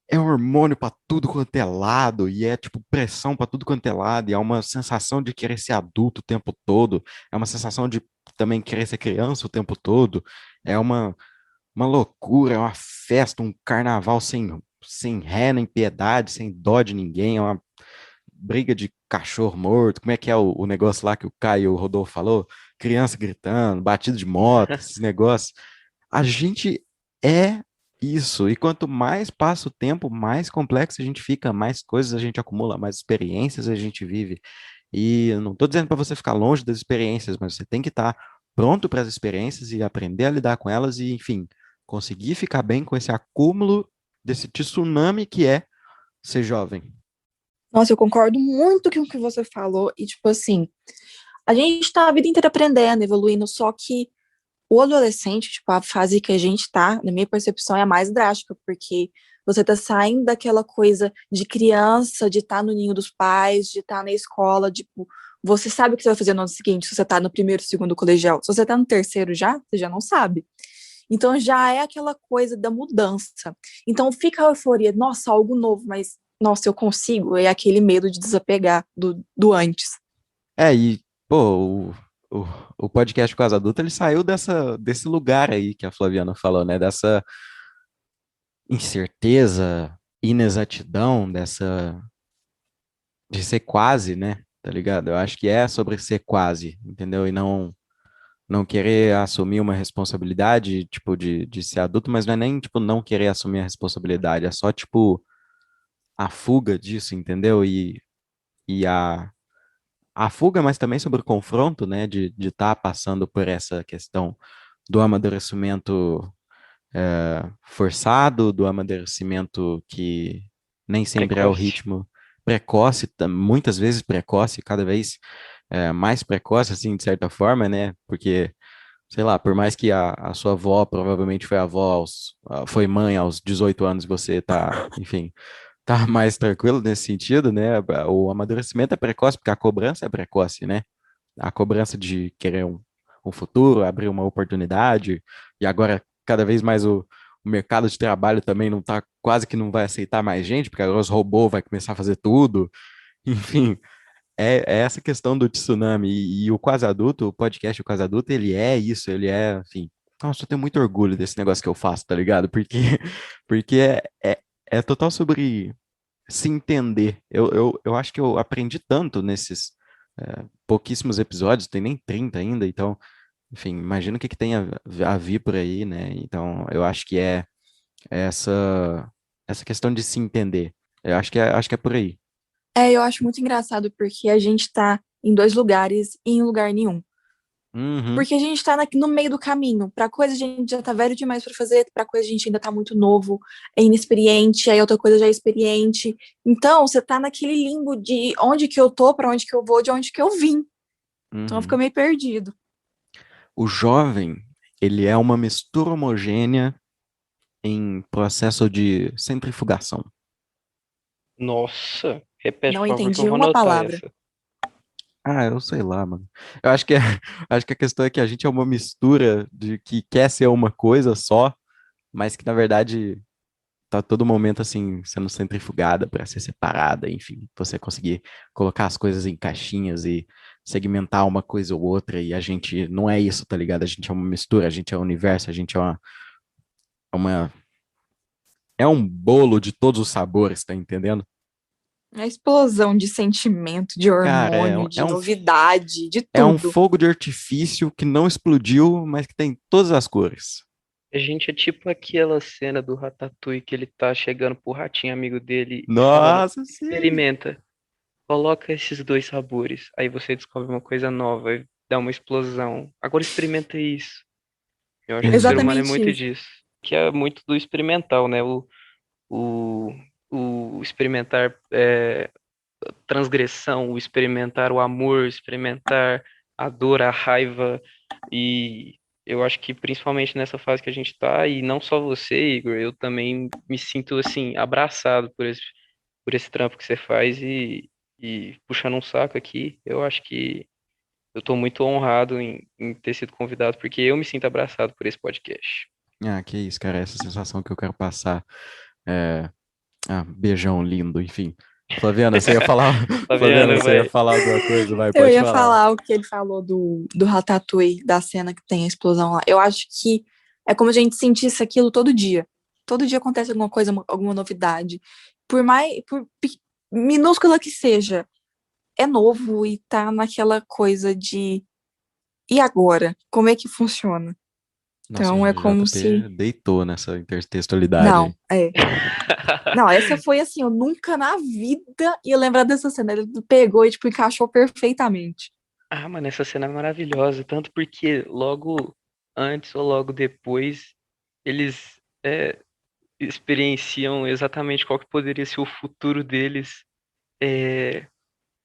É hormônio pra tudo quanto é lado, e é tipo pressão pra tudo quanto é lado, e é uma sensação de querer ser adulto o tempo todo, é uma sensação de também querer ser criança o tempo todo, é uma loucura, é uma festa, um carnaval sem ré nem piedade, sem dó de ninguém, é uma briga de cachorro morto, como é que é o negócio lá que o Caio e o Rodolfo falou? Criança gritando, batido de moto, esses negócios. A gente é isso. E quanto mais passa o tempo, mais complexo a gente fica, mais coisas a gente acumula, mais experiências a gente vive. E eu não estou dizendo para você ficar longe das experiências, mas você tem que estar pronto para as experiências e aprender a lidar com elas e, enfim, conseguir ficar bem com esse acúmulo desse tsunami que é ser jovem.
Nossa, eu concordo muito com o que você falou. E, tipo assim, a gente tá a vida inteira aprendendo, evoluindo, só que o adolescente, tipo, a fase que a gente tá, na minha percepção, é a mais drástica, porque você tá saindo daquela coisa de criança, de estar no ninho dos pais, de estar na escola, tipo, você sabe o que você vai fazer no ano seguinte, se você tá no primeiro, segundo colegial. Se você tá no terceiro já, você já não sabe. Então já é aquela coisa da mudança. Então fica a euforia, nossa, algo novo, mas nossa, eu consigo. É aquele medo de desapegar do antes.
E, pô, o, o podcast Quase Adulto, ele saiu desse lugar aí que a Flaviana falou, né? Dessa incerteza, inexatidão, de ser quase, né? Tá ligado? Eu acho que é sobre ser quase, entendeu? E não querer assumir uma responsabilidade, tipo, de ser adulto, mas não é nem, tipo, não querer assumir a responsabilidade, é só, tipo, a fuga disso, entendeu? E a fuga, mas também sobre o confronto, né? De estar passando por essa questão do amadurecimento forçado, do amadurecimento que nem sempre é o
Precoce.
ritmo precoce, muitas vezes precoce, cada vez mais precoce, assim, de certa forma, né? Porque, sei lá, por mais que a sua avó provavelmente foi foi mãe aos 18 anos, você tá, enfim, tá mais tranquilo nesse sentido, né? O amadurecimento é precoce, porque a cobrança é precoce, né? A cobrança de querer um futuro, abrir uma oportunidade, e agora cada vez mais o mercado de trabalho também não tá, quase que não vai aceitar mais gente, porque agora os robôs vai começar a fazer tudo. Enfim, é essa questão do tsunami e o Quase Adulto, o podcast O Quase Adulto, ele é isso, ele é, enfim. Nossa, eu tenho muito orgulho desse negócio que eu faço, tá ligado? Porque, porque é total sobre se entender. Eu acho que eu aprendi tanto nesses pouquíssimos episódios, tem nem 30 ainda, então, enfim, imagina o que que tem a vir por aí, né? Então, eu acho que é essa questão de se entender. Eu acho que é por aí.
Eu acho muito engraçado porque a gente tá em dois lugares e em lugar nenhum.
Uhum,
Porque a gente tá no meio do caminho. Pra coisa a gente já tá velho demais pra fazer, pra coisa a gente ainda tá muito novo, é inexperiente, aí outra coisa já é experiente. Então, você tá naquele limbo de onde que eu tô, pra onde que eu vou, de onde que eu vim. Então, fica
uhum.
meio perdido.
O jovem, ele é uma mistura homogênea em processo de centrifugação.
Nossa, repete,
Não
por favor, que eu
entendi
vou
uma
anotar
palavra.
essa.
Ah, eu sei lá, mano. Eu acho que acho que a questão é que a gente é uma mistura de que quer ser uma coisa só, mas que na verdade tá todo momento assim sendo centrifugada para ser separada, enfim, você conseguir colocar as coisas em caixinhas e segmentar uma coisa ou outra e a gente não é isso, tá ligado? A gente é uma mistura, a gente é um universo, a gente uma é um bolo de todos os sabores, tá entendendo?
É a explosão de sentimento, de
Cara,
hormônio, de novidade, de
é um
tudo.
fogo de artifício que não explodiu, mas que tem todas as cores.
A gente é tipo aquela cena do Ratatouille que ele tá chegando pro ratinho amigo dele e falando:
Nossa, sim.
experimenta, coloca esses dois sabores. Aí você descobre uma coisa nova e dá uma explosão. Agora experimenta isso. Eu acho que o ser humano é
Exatamente
muito
isso.
disso. Que é muito do experimental, né? O, o experimentar transgressão, o experimentar o amor, experimentar a dor, a raiva. E eu acho que principalmente nessa fase que a gente tá, e não só você, Igor, eu também me sinto assim, abraçado por esse trampo que você faz e puxando um saco aqui, eu acho que eu tô muito honrado em ter sido convidado, porque eu me sinto abraçado por esse podcast.
Ah, que isso, cara, essa sensação que eu quero passar. É... Beijão lindo, enfim. Flaviana, você ia falar, Flaviana,
Flaviano,
você ia
vai.
falar alguma coisa, vai,
Eu
pode
ia
falar.
falar o que ele falou do Ratatouille, da cena que tem a explosão lá. Eu acho que é como a gente sentisse aquilo todo dia. Todo dia acontece alguma coisa, alguma novidade. Minúscula que seja, é novo e tá naquela coisa de e agora? Como é que funciona?
Nossa,
Então
o
é como
JP
se.
deitou nessa intertextualidade
Não,
aí.
é. Não, essa foi assim, eu nunca na vida ia lembrar dessa cena. Ele pegou e, tipo, encaixou perfeitamente.
Ah, mano, essa cena é maravilhosa, tanto porque logo antes ou logo depois eles experienciam exatamente qual que poderia ser o futuro deles, é,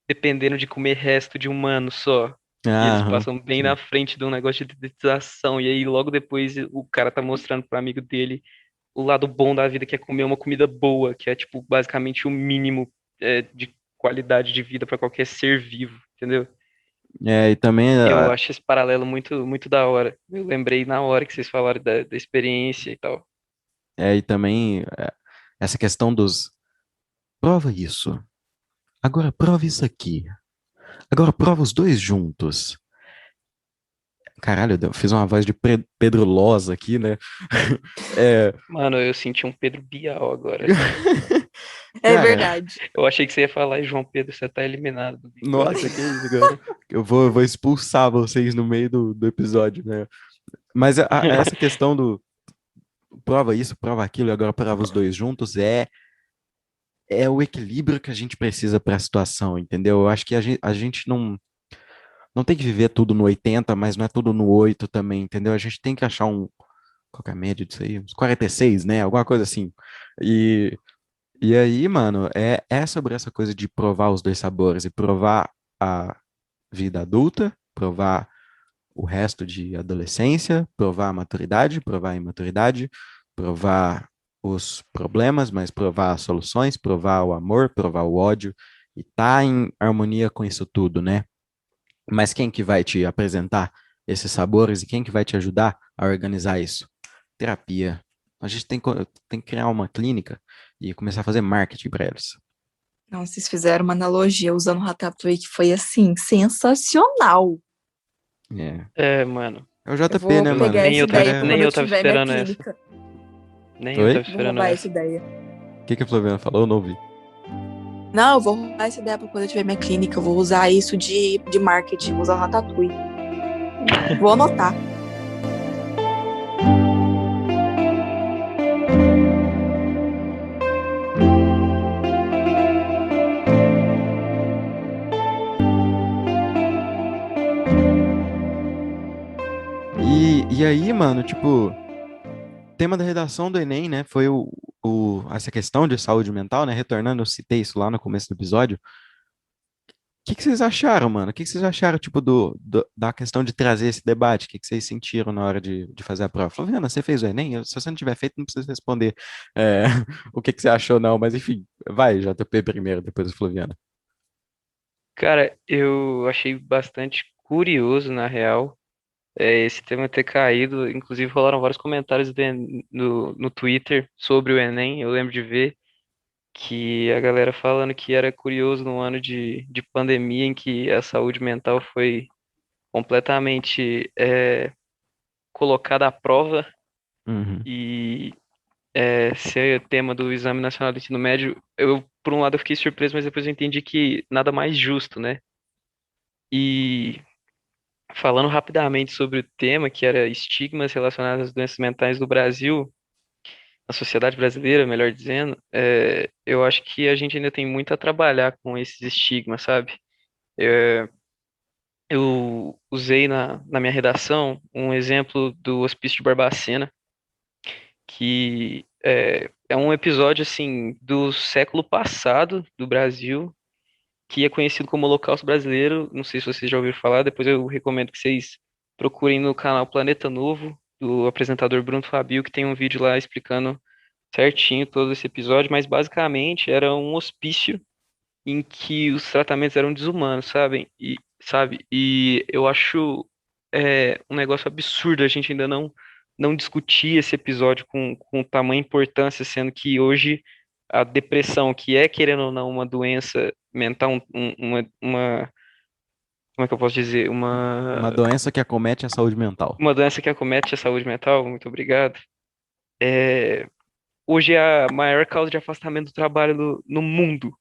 dependendo de comer resto de humano só. E eles
Aham,
passam bem na
sim.
frente de um negócio de dedetização, e aí logo depois o cara tá mostrando pro amigo dele o lado bom da vida, que é comer uma comida boa, que é tipo basicamente o mínimo de qualidade de vida para qualquer ser vivo, entendeu?
E também,
Eu acho esse paralelo muito, muito da hora. Eu lembrei na hora que vocês falaram da experiência e tal.
essa questão dos prova isso, agora prova isso aqui, agora prova os dois juntos. Caralho, eu fiz uma voz de Pedro Loz aqui, né? É,
Mano, eu senti um Pedro Bial agora.
É
cara,
verdade.
Eu achei que você ia falar, João Pedro, você tá eliminado do Big Brother.
nossa, que isso, cara. Eu vou expulsar vocês no meio do episódio, né? Mas essa questão do prova isso, prova aquilo, e agora prova os dois juntos, é o equilíbrio que a gente precisa para a situação, entendeu? Eu acho que a gente não tem que viver tudo no 80, mas não é tudo no 8 também, entendeu? A gente tem que achar qual que é a média disso aí? Uns 46, né? Alguma coisa assim. E, E aí, mano, é sobre essa coisa de provar os dois sabores e provar a vida adulta, provar o resto de adolescência, provar a maturidade, provar a imaturidade, provar os problemas, mas provar as soluções, provar o amor, provar o ódio, e tá em harmonia com isso tudo, né? Mas quem que vai te apresentar esses sabores e quem que vai te ajudar a organizar isso? Terapia. A gente tem que criar uma clínica e começar a fazer marketing para eles.
Não, vocês fizeram uma analogia usando o Ratatouille que foi, assim, sensacional.
É.
É, mano.
É o
Eu
JP,
vou
né, mano?
pegar
Nem
essa
eu tava,
ideia para
O
nem
quando eu
eu tava
tiver minha
esperando essa.
clínica.
Nem eu
Oi?
tava
Vou
esperando
roubar essa
essa.
ideia.
Que a Flaviana falou? Eu não ouvi.
Não, eu vou roubar essa ideia para quando eu tiver minha clínica. Eu vou usar isso de marketing, vou usar o Ratatouille. Vou anotar.
E aí, mano, tipo, tema da redação do Enem, né, foi essa questão de saúde mental, né, retornando, eu citei isso lá no começo do episódio. O que vocês acharam, mano? O que vocês acharam, tipo, da questão de trazer esse debate? O que vocês sentiram na hora de fazer a prova? Flaviana, você fez o Enem? Se você não tiver feito, não precisa responder o que você achou, não. Mas, enfim, vai, JP primeiro, depois o Flaviana.
Cara, eu achei bastante curioso, na real, esse tema ter caído. Inclusive, rolaram vários comentários no Twitter sobre o Enem. Eu lembro de ver que a galera falando que era curioso no ano de pandemia em que a saúde mental foi completamente colocada à prova
Uhum.
e ser tema do Exame Nacional do Ensino Médio. Eu, por um lado, eu fiquei surpreso, mas depois eu entendi que nada mais justo, né? E falando rapidamente sobre o tema, que era estigmas relacionados às doenças mentais no Brasil, na sociedade brasileira, melhor dizendo, eu acho que a gente ainda tem muito a trabalhar com esses estigmas, sabe? É, eu usei na minha redação um exemplo do Hospício de Barbacena, que é um episódio, assim, do século passado do Brasil, que é conhecido como Holocausto Brasileiro. Não sei se vocês já ouviram falar, depois eu recomendo que vocês procurem no canal Planeta Novo, do apresentador Bruno Fabio, que tem um vídeo lá explicando certinho todo esse episódio, mas basicamente era um hospício em que os tratamentos eram desumanos, sabe? E eu acho um negócio absurdo a gente ainda não discutir esse episódio com tamanha importância, sendo que hoje a depressão, que é, querendo ou não, uma doença mental, como é que eu posso dizer?
Uma doença que acomete a saúde mental.
Uma doença que acomete a saúde mental, muito obrigado. É, hoje é a maior causa de afastamento do trabalho no mundo.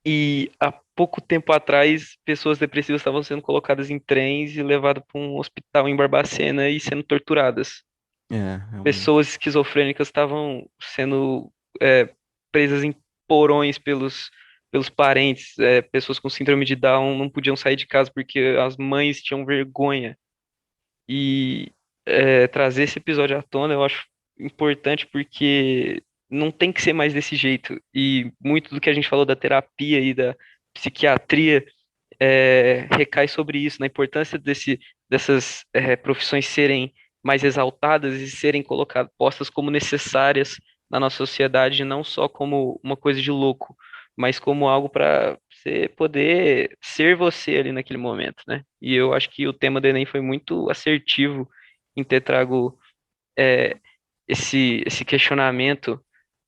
E há pouco tempo atrás, pessoas depressivas estavam sendo colocadas em trens e levadas para um hospital em Barbacena e sendo torturadas.
É
Pessoas esquizofrênicas estavam sendo é, presas em porões pelos parentes. Pessoas com síndrome de Down não podiam sair de casa porque as mães tinham vergonha. E trazer esse episódio à tona eu acho importante porque não tem que ser mais desse jeito. E muito do que a gente falou da terapia e da psiquiatria recai sobre isso, na importância dessas profissões serem mais exaltadas e serem colocadas, postas como necessárias na nossa sociedade, não só como uma coisa de louco, mas como algo para você poder ser você ali naquele momento, né? E eu acho que o tema do Enem foi muito assertivo em ter trago é, esse questionamento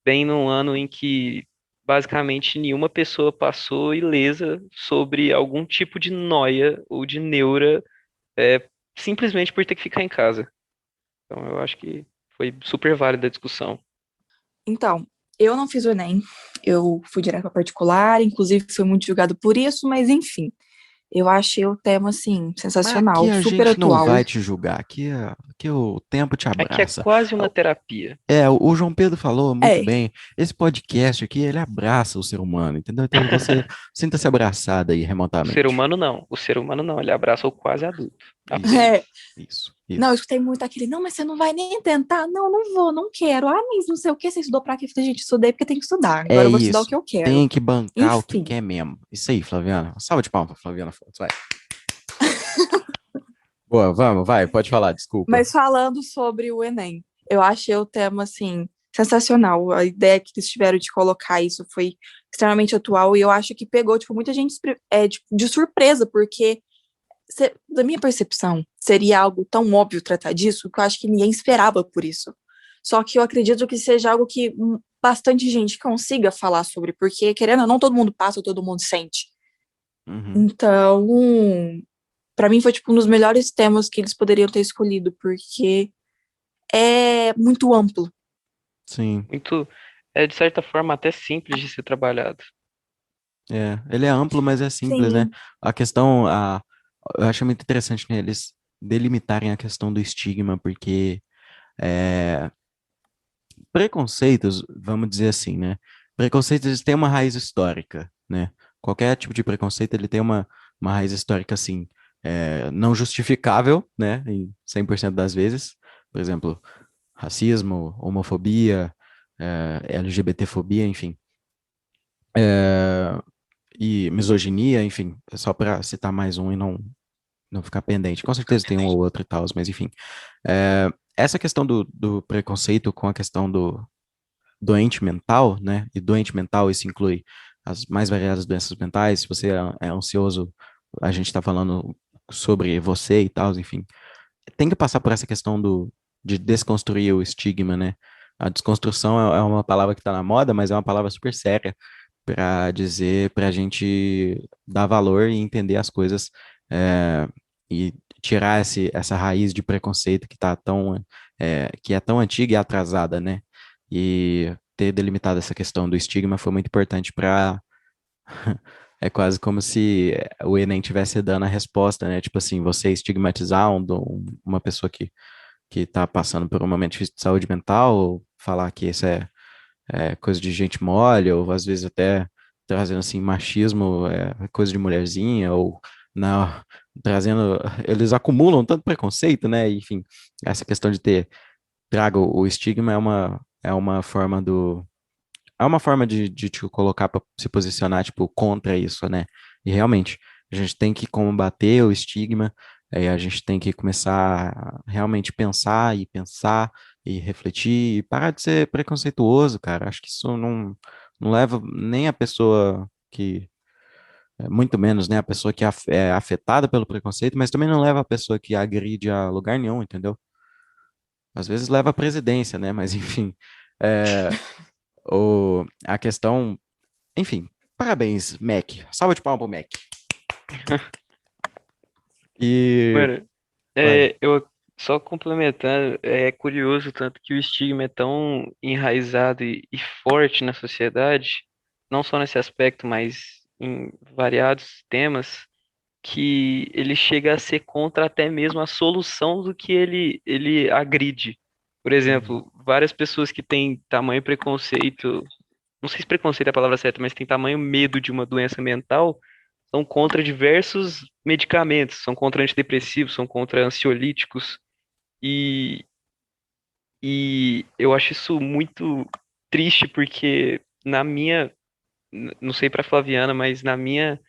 bem num ano em que basicamente nenhuma pessoa passou ilesa sobre algum tipo de noia ou de neura, simplesmente por ter que ficar em casa. Então eu acho que foi super válida a discussão.
Então, eu não fiz o Enem. Eu fui direto para particular, inclusive fui muito julgado por isso, mas enfim. Eu achei o tema, assim,
Mas aqui
sensacional,
a
super
gente não
atual.
vai te julgar, aqui o tempo te
Aqui é
abraça.
quase uma terapia.
O João Pedro falou muito
É,
bem. Esse podcast aqui, ele abraça o ser humano, entendeu? Então você sinta-se abraçado aí
O ser
remotamente.
humano não. O ser humano não. Ele abraça o quase adulto. Apenas.
Não,
Isso.
eu escutei muito aquele, não, mas você não vai nem tentar. Não, não vou, não quero. Ah, mas não sei o que, você estudou pra quê? Eu falei, gente, estudei porque tem que estudar.
É
Agora eu vou estudar o
isso.
que eu quero.
Tem que bancar o que
Enfim,
quer mesmo. Isso aí, Flaviana. Salva de palmas pra Flaviana Fontes, vai. Boa, vamos, vai, pode falar, desculpa.
mas falando sobre o Enem, eu achei o tema, assim, sensacional. A ideia que eles tiveram de colocar isso foi extremamente atual e eu acho que pegou, tipo, muita gente de surpresa, porque, da minha percepção, seria algo tão óbvio tratar disso que eu acho que ninguém esperava por isso. Só que eu acredito que seja algo que bastante gente consiga falar sobre, porque, querendo ou não, todo mundo passa, todo mundo sente.
Uhum,
Então, para mim foi tipo um dos melhores temas que eles poderiam ter escolhido, porque é muito amplo.
sim.
Muito, de certa forma, até simples de ser trabalhado.
Ele é amplo, mas é simples, né?
Sim,
A questão, eu acho muito interessante, né, eles delimitarem a questão do estigma, porque é, preconceitos, vamos dizer assim, né? Preconceitos, eles têm uma raiz histórica, né? Qualquer tipo de preconceito, ele tem uma raiz histórica, assim, não justificável, né? Em 100% das vezes. Por exemplo, racismo, homofobia, LGBTfobia, enfim. E misoginia, enfim, é só para citar mais um e não ficar pendente. Com certeza tem um ou outro e tal, mas enfim. É, essa questão do preconceito com a questão do doente mental, né? E doente mental, isso inclui as mais variadas doenças mentais. Se você é ansioso, a gente está falando sobre você e tal, enfim. Tem que passar por essa questão de desconstruir o estigma, né? A desconstrução é uma palavra que está na moda, mas é uma palavra super séria para dizer, para a gente dar valor e entender as coisas e tirar essa raiz de preconceito que tá que é tão antiga e atrasada, né? E ter delimitado essa questão do estigma foi muito importante para é quase como se o Enem tivesse dando a resposta, né? Tipo assim, você estigmatizar uma pessoa que tá passando por um momento difícil de saúde mental, ou falar que isso é coisa de gente mole, ou às vezes até trazendo assim machismo, coisa de mulherzinha, ou não, trazendo, eles acumulam tanto preconceito, né? Enfim, essa questão de ter traga o estigma é uma forma é uma forma de te colocar para se posicionar tipo contra isso, né? E realmente a gente tem que combater o estigma, a gente tem que começar a realmente pensar e refletir e parar de ser preconceituoso, cara. Acho que isso não leva nem a pessoa que muito menos, né, a pessoa que é afetada pelo preconceito, mas também não leva a pessoa que agride a lugar nenhum, entendeu? Às vezes leva à presidência, né? Mas enfim, é, a questão, enfim, parabéns, Mac. Salva de palmas pro Mac. E
Mano,
vai.
eu só complementando, é curioso tanto que o estigma é tão enraizado e forte na sociedade, não só nesse aspecto, mas em variados temas, que ele chega a ser contra até mesmo a solução do que ele agride. Por
Uhum.
exemplo, várias pessoas que têm tamanho preconceito, não sei se preconceito é a palavra certa, mas têm tamanho medo de uma doença mental, são contra diversos medicamentos, são contra antidepressivos, são contra ansiolíticos, e, e eu acho isso muito triste porque não sei pra Flaviana, mas na minha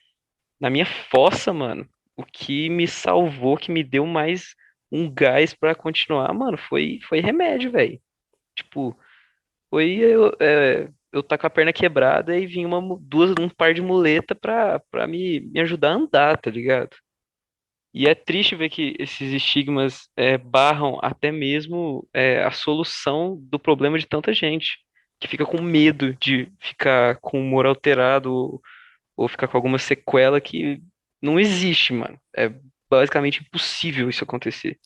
fossa, mano, o que me salvou, que me deu mais um gás pra continuar, mano, foi remédio, velho. Tipo, foi eu tá com a perna quebrada e vinha um par de muleta pra me ajudar a andar, tá ligado? E é triste ver que esses estigmas barram até mesmo a solução do problema de tanta gente, que fica com medo de ficar com o humor alterado ou ficar com alguma sequela que não existe, mano. É basicamente impossível isso acontecer.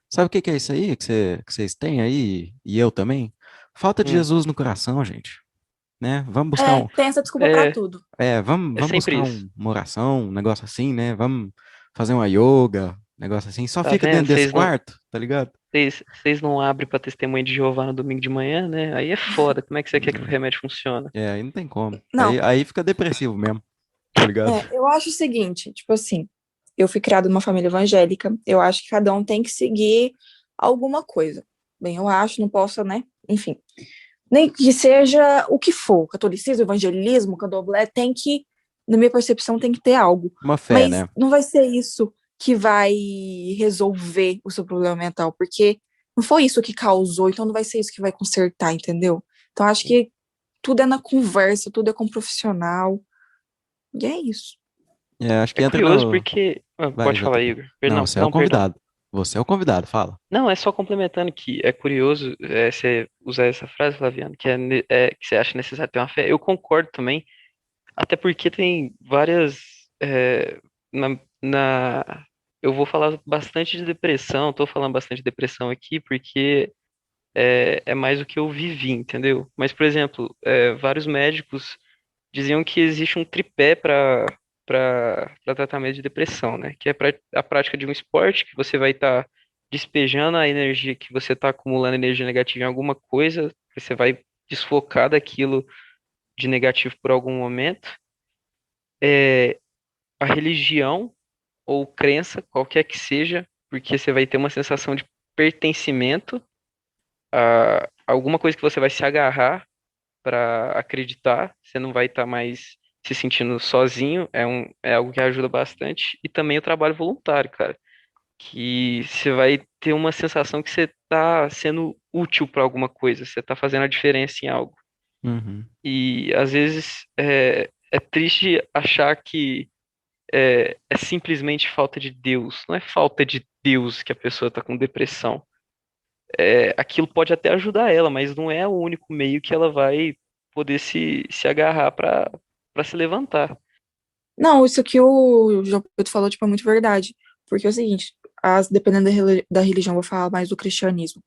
Sabe o que que é isso aí que vocês têm aí e eu também? Falta de
Hum,
Jesus no coração, gente, né? Vamos buscar
é, tem essa desculpa pra
é,
tudo.
vamos,
é
vamos
sempre
buscar
isso.
uma oração, um negócio assim, né? Vamos fazer uma yoga, negócio assim. Só
Tá
fica
vendo?
dentro desse quarto, tá ligado?
Vocês não abrem pra testemunha de Jeová no domingo de manhã, né? Aí é foda. Como é que você quer que o remédio funcione?
Aí não tem como.
Não,
Aí fica depressivo mesmo, tá ligado?
eu acho o seguinte, tipo assim, Eu fui criada numa família evangélica, eu acho que cada um tem que seguir alguma coisa. Bem, eu acho, não posso, né? Enfim. Nem que seja o que for, catolicismo, evangelismo, candomblé, tem que, na minha percepção, tem que ter algo.
Uma fé,
Mas
né?
não vai ser isso que vai resolver o seu problema mental, porque não foi isso que causou, então não vai ser isso que vai consertar, entendeu? Então acho que tudo é na conversa, tudo é com o profissional, e é isso.
Acho
É
que entra
curioso
no.
porque.
Vai,
Pode falar,
JP.
Igor.
Não,
Perdão,
você é o
não, perdão.
convidado. Você é o convidado, fala.
Não, é só complementando que é curioso você usar essa frase, Flaviano, que você acha necessário ter uma fé. Eu concordo também, até porque tem várias. Eu vou falar bastante de depressão, tô falando bastante de depressão aqui porque é mais o que eu vivi, entendeu? Mas, por exemplo, vários médicos diziam que existe um tripé para tratamento de depressão, né? Que é a prática de um esporte que você vai estar despejando a energia que você está acumulando energia negativa em alguma coisa, que você vai desfocar daquilo de negativo por algum momento. É, a religião ou crença, qualquer que seja, porque você vai ter uma sensação de pertencimento a alguma coisa que você vai se agarrar para acreditar, você não vai estar mais se sentindo sozinho, é algo que ajuda bastante. E também o trabalho voluntário, cara, que você vai ter uma sensação que você está sendo útil para alguma coisa, você está fazendo a diferença em algo.
Uhum.
E às vezes é triste achar que é simplesmente falta de Deus. Não é falta de Deus que a pessoa está com depressão. Aquilo pode até ajudar ela, mas não é o único meio que ela vai poder se agarrar para se levantar.
Não, isso que o João Pedro falou, tipo, é muito verdade. Porque é o seguinte, dependendo da religião, eu vou falar mais do cristianismo.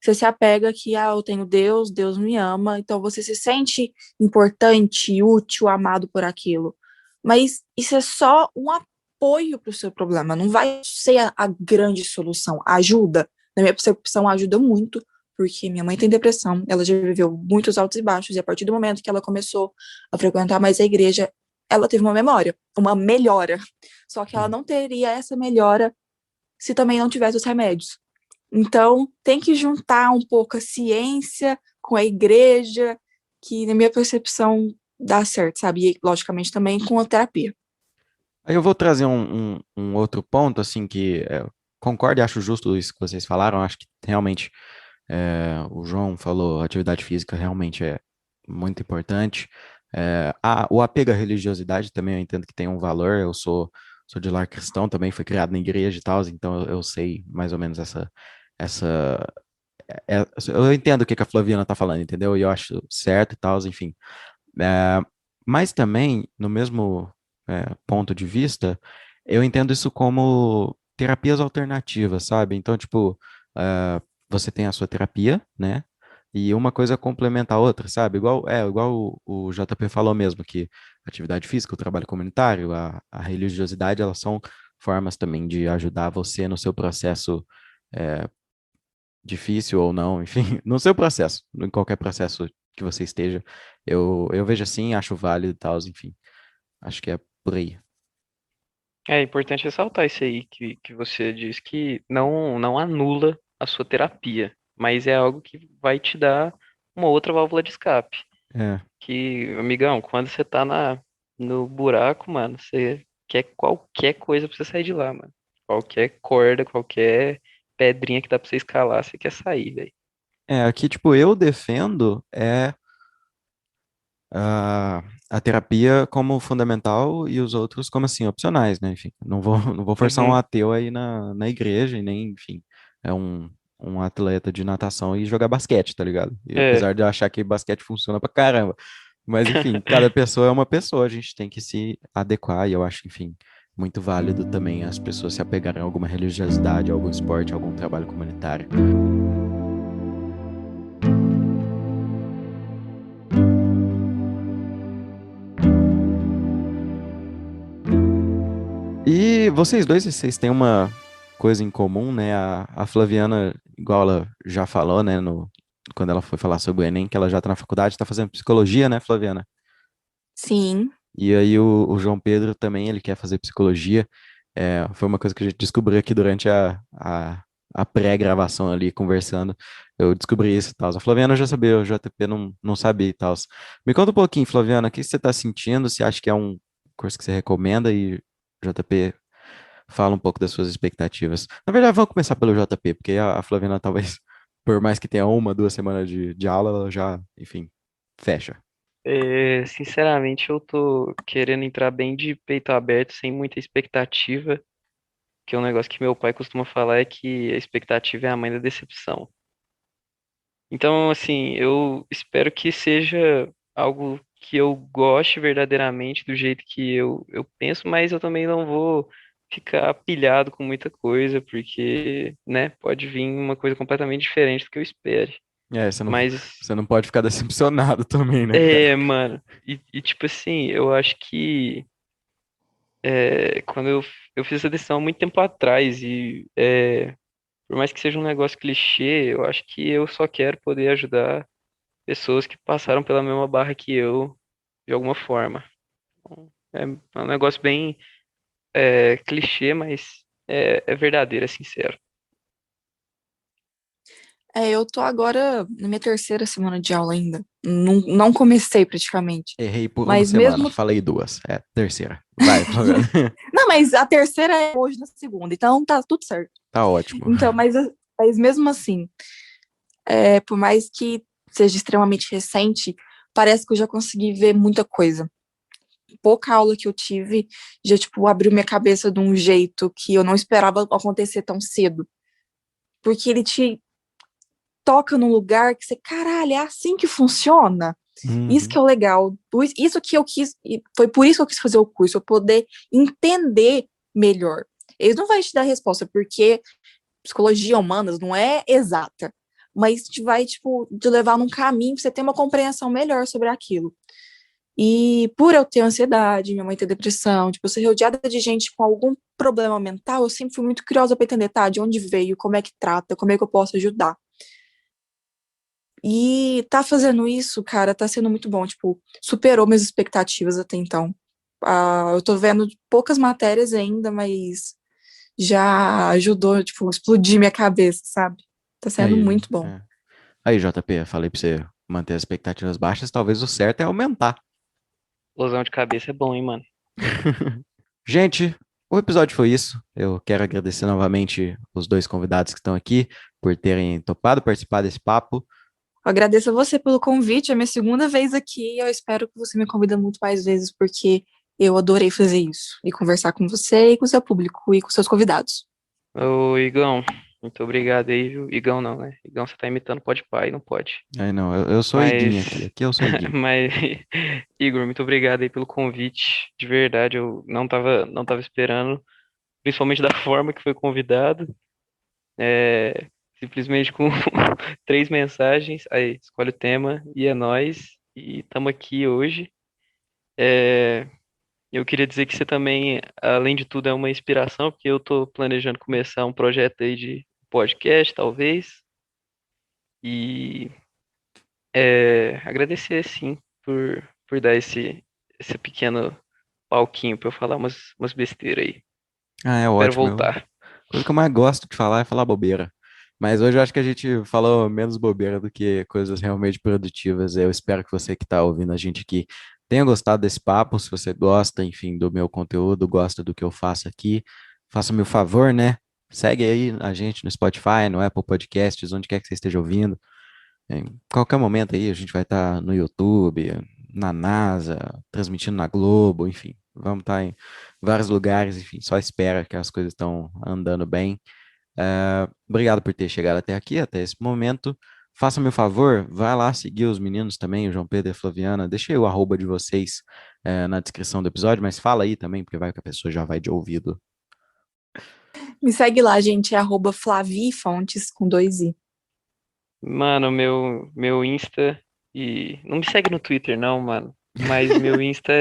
Você se apega que, eu tenho Deus, Deus me ama, então você se sente importante, útil, amado por aquilo. Mas isso é só um apoio para o seu problema, não vai ser a grande solução. Ajuda, na minha percepção, ajuda muito, porque minha mãe tem depressão, ela já viveu muitos altos e baixos, e a partir do momento que ela começou a frequentar mais a igreja, ela teve uma memória, uma melhora. Só que ela
Sim.
não teria essa melhora se também não tivesse os remédios. Então, tem que juntar um pouco a ciência com a igreja, que, na minha percepção, dá certo, sabe? E, logicamente, também com a terapia.
Aí eu vou trazer um outro ponto, assim, que concordo e acho justo isso que vocês falaram. Acho que realmente o João falou, atividade física realmente é muito importante. O apego à religiosidade também eu entendo que tem um valor. Sou de lar cristão, também fui criado na igreja e tal, então eu sei mais ou menos essa, eu entendo o que que a Flaviana tá falando, entendeu? E eu acho certo e tal, enfim. É, mas também, no mesmo ponto de vista, eu entendo isso como terapias alternativas, sabe? Então, tipo, você tem a sua terapia, né? E uma coisa complementa a outra, sabe? Igual o JP falou mesmo, que atividade física, o trabalho comunitário, a religiosidade, elas são formas também de ajudar você no seu processo é, difícil ou não, enfim, no seu processo, em qualquer processo que você esteja, eu vejo assim, acho válido e tal, enfim, acho que é por aí.
É importante ressaltar isso aí que você diz que não anula a sua terapia, mas é algo que vai te dar uma outra válvula de escape.
É,
Que, amigão, quando você tá no buraco, mano, você quer qualquer coisa pra você sair de lá, mano. Qualquer corda, qualquer pedrinha que dá pra você escalar, você quer sair, velho.
aqui, tipo, eu defendo a, a terapia como fundamental e os outros como, assim, opcionais, né, enfim, não vou forçar um
Uhum.
ateu aí na igreja e nem, enfim, é um atleta de natação e jogar basquete, tá ligado? E
É.
apesar de eu achar que basquete funciona pra caramba. Mas, enfim, cada pessoa é uma pessoa, a gente tem que se adequar, e eu acho, enfim, muito válido também as pessoas se apegarem a alguma religiosidade, a algum esporte, a algum trabalho comunitário. E vocês dois, vocês têm uma coisa em comum, né? A Flaviana, igual ela já falou, né, quando ela foi falar sobre o Enem, que ela já tá na faculdade, tá fazendo psicologia, né, Flaviana?
Sim,
E aí o João Pedro também, ele quer fazer psicologia. Foi uma coisa que a gente descobriu aqui durante a pré-gravação ali, conversando. Eu descobri isso e tal. A Flaviana já sabia, o JP não sabia e tal. Me conta um pouquinho, Flaviana, o que você está sentindo? Você acha que é um curso que você recomenda? E JP, fala um pouco das suas expectativas. Na verdade, vamos começar pelo JP, porque a Flaviana talvez, por mais que tenha uma, 2 semanas de aula, ela já, enfim, fecha.
Sinceramente, eu tô querendo entrar bem de peito aberto, sem muita expectativa, que é um negócio que meu pai costuma falar é que a expectativa é a mãe da decepção. Então, assim, eu espero que seja algo que eu goste verdadeiramente do jeito que eu penso, mas eu também não vou ficar pilhado com muita coisa, porque, né, pode vir uma coisa completamente diferente do que eu espere.
É,
Mas,
você não pode ficar decepcionado também, né, cara?
mano, tipo assim, eu acho que quando eu fiz essa decisão há muito tempo atrás, e por mais que seja um negócio clichê, eu acho que eu só quero poder ajudar pessoas que passaram pela mesma barra que eu, de alguma forma. Então, é um negócio bem clichê, mas é verdadeiro, é sincero.
Eu tô agora na minha terceira semana de aula ainda. Não comecei praticamente.
Errei por uma
Mas
semana,
mesmo.
falei duas. É, terceira. Vai, Flaviana.
Não, mas a terceira é hoje na segunda, então tá tudo certo.
Tá ótimo.
Então, mas mesmo assim, por mais que seja extremamente recente, parece que eu já consegui ver muita coisa. Pouca aula que eu tive já, tipo, abriu minha cabeça de um jeito que eu não esperava acontecer tão cedo. Porque ele te toca num lugar que você, caralho, é assim que funciona? Isso que
Uhum.
é o legal. Isso que eu quis, e foi por isso que eu quis fazer o curso, eu poder entender melhor. Eles não vão te dar resposta, porque psicologia humanas não é exata, mas te vai, tipo, te levar num caminho pra você ter uma compreensão melhor sobre aquilo. E por eu ter ansiedade, minha mãe ter depressão, tipo, eu ser rodeada de gente com algum problema mental, eu sempre fui muito curiosa para entender, tá, de onde veio, como é que trata, como é que eu posso ajudar. E tá fazendo isso, cara, tá sendo muito bom, tipo, superou minhas expectativas até então. Eu tô vendo poucas matérias ainda, mas já ajudou, tipo, explodir minha cabeça, sabe? Tá sendo
Aí,
muito bom.
é. Aí, JP, falei pra você manter as expectativas baixas, talvez o certo é aumentar.
Explosão de cabeça é bom, hein, mano?
Gente, o episódio foi isso. Eu quero agradecer novamente os dois convidados que estão aqui por terem topado participar desse papo.
Eu agradeço a você pelo convite, é minha segunda vez aqui, e eu espero que você me convida muito mais vezes, porque eu adorei fazer isso, e conversar com você e com o seu público e com seus convidados.
Ô, Igão, muito obrigado aí, viu? Igão não, né? Igão, você tá imitando pode pai, não pode.
Aí não, eu sou Iguinho aqui.
Mas,
Aqui eu sou Iguinho.
mas, Igor, muito obrigado aí pelo convite. De verdade, eu não tava esperando, principalmente da forma que foi convidado. Simplesmente com 3 mensagens, aí escolhe o tema e é nóis. E estamos aqui hoje. É, eu queria dizer que você também, além de tudo, é uma inspiração, porque eu tô planejando começar um projeto aí de podcast, talvez. E agradecer, sim, por dar esse pequeno palquinho pra eu falar umas besteiras aí.
Ah, é
Espero
ótimo.
voltar.
A coisa que eu mais gosto de falar é falar bobeira. Mas hoje eu acho que a gente falou menos bobeira do que coisas realmente produtivas. Eu espero que você que está ouvindo a gente aqui tenha gostado desse papo. Se você gosta, enfim, do meu conteúdo, gosta do que eu faço aqui, faça-me o favor, né? Segue aí a gente no Spotify, no Apple Podcasts, onde quer que você esteja ouvindo. Em qualquer momento aí a gente vai estar no YouTube, na NASA, transmitindo na Globo, enfim. Vamos estar em vários lugares, enfim, só espera que as coisas estão andando bem. Obrigado por ter chegado até aqui, até esse momento. Faça-me o favor, vai lá seguir os meninos também, o João Pedro e a Flaviana. Deixei o arroba de vocês, na descrição do episódio, mas fala aí também, porque vai que a pessoa já vai de ouvido.
Me segue lá, gente, é @flavifontes com 2 i.
Mano, meu Insta e não me segue no Twitter não, mano. Mas meu Insta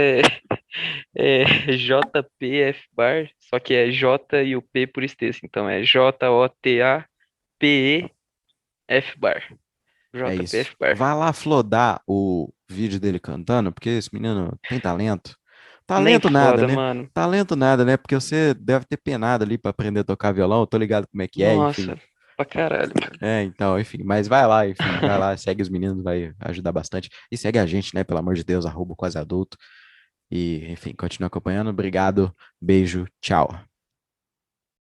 é JPFbar, só que é J e o P por extenso. Então é JOTAPEFbar.
É isso.
JPFbar.
Vai lá flodar o vídeo dele cantando, porque esse menino tem talento.
Nem
Talento nada,
foda,
né?
mano.
Talento nada, né? Porque você deve ter penado ali pra aprender a tocar violão, eu tô ligado como é que é, enfim.
Nossa, pra caralho, mano.
É, então, enfim, mas vai lá, enfim, vai lá, segue os meninos, vai ajudar bastante. E segue a gente, né? Pelo amor de Deus, @quaseadulto. E, enfim, continua acompanhando. Obrigado, beijo, tchau.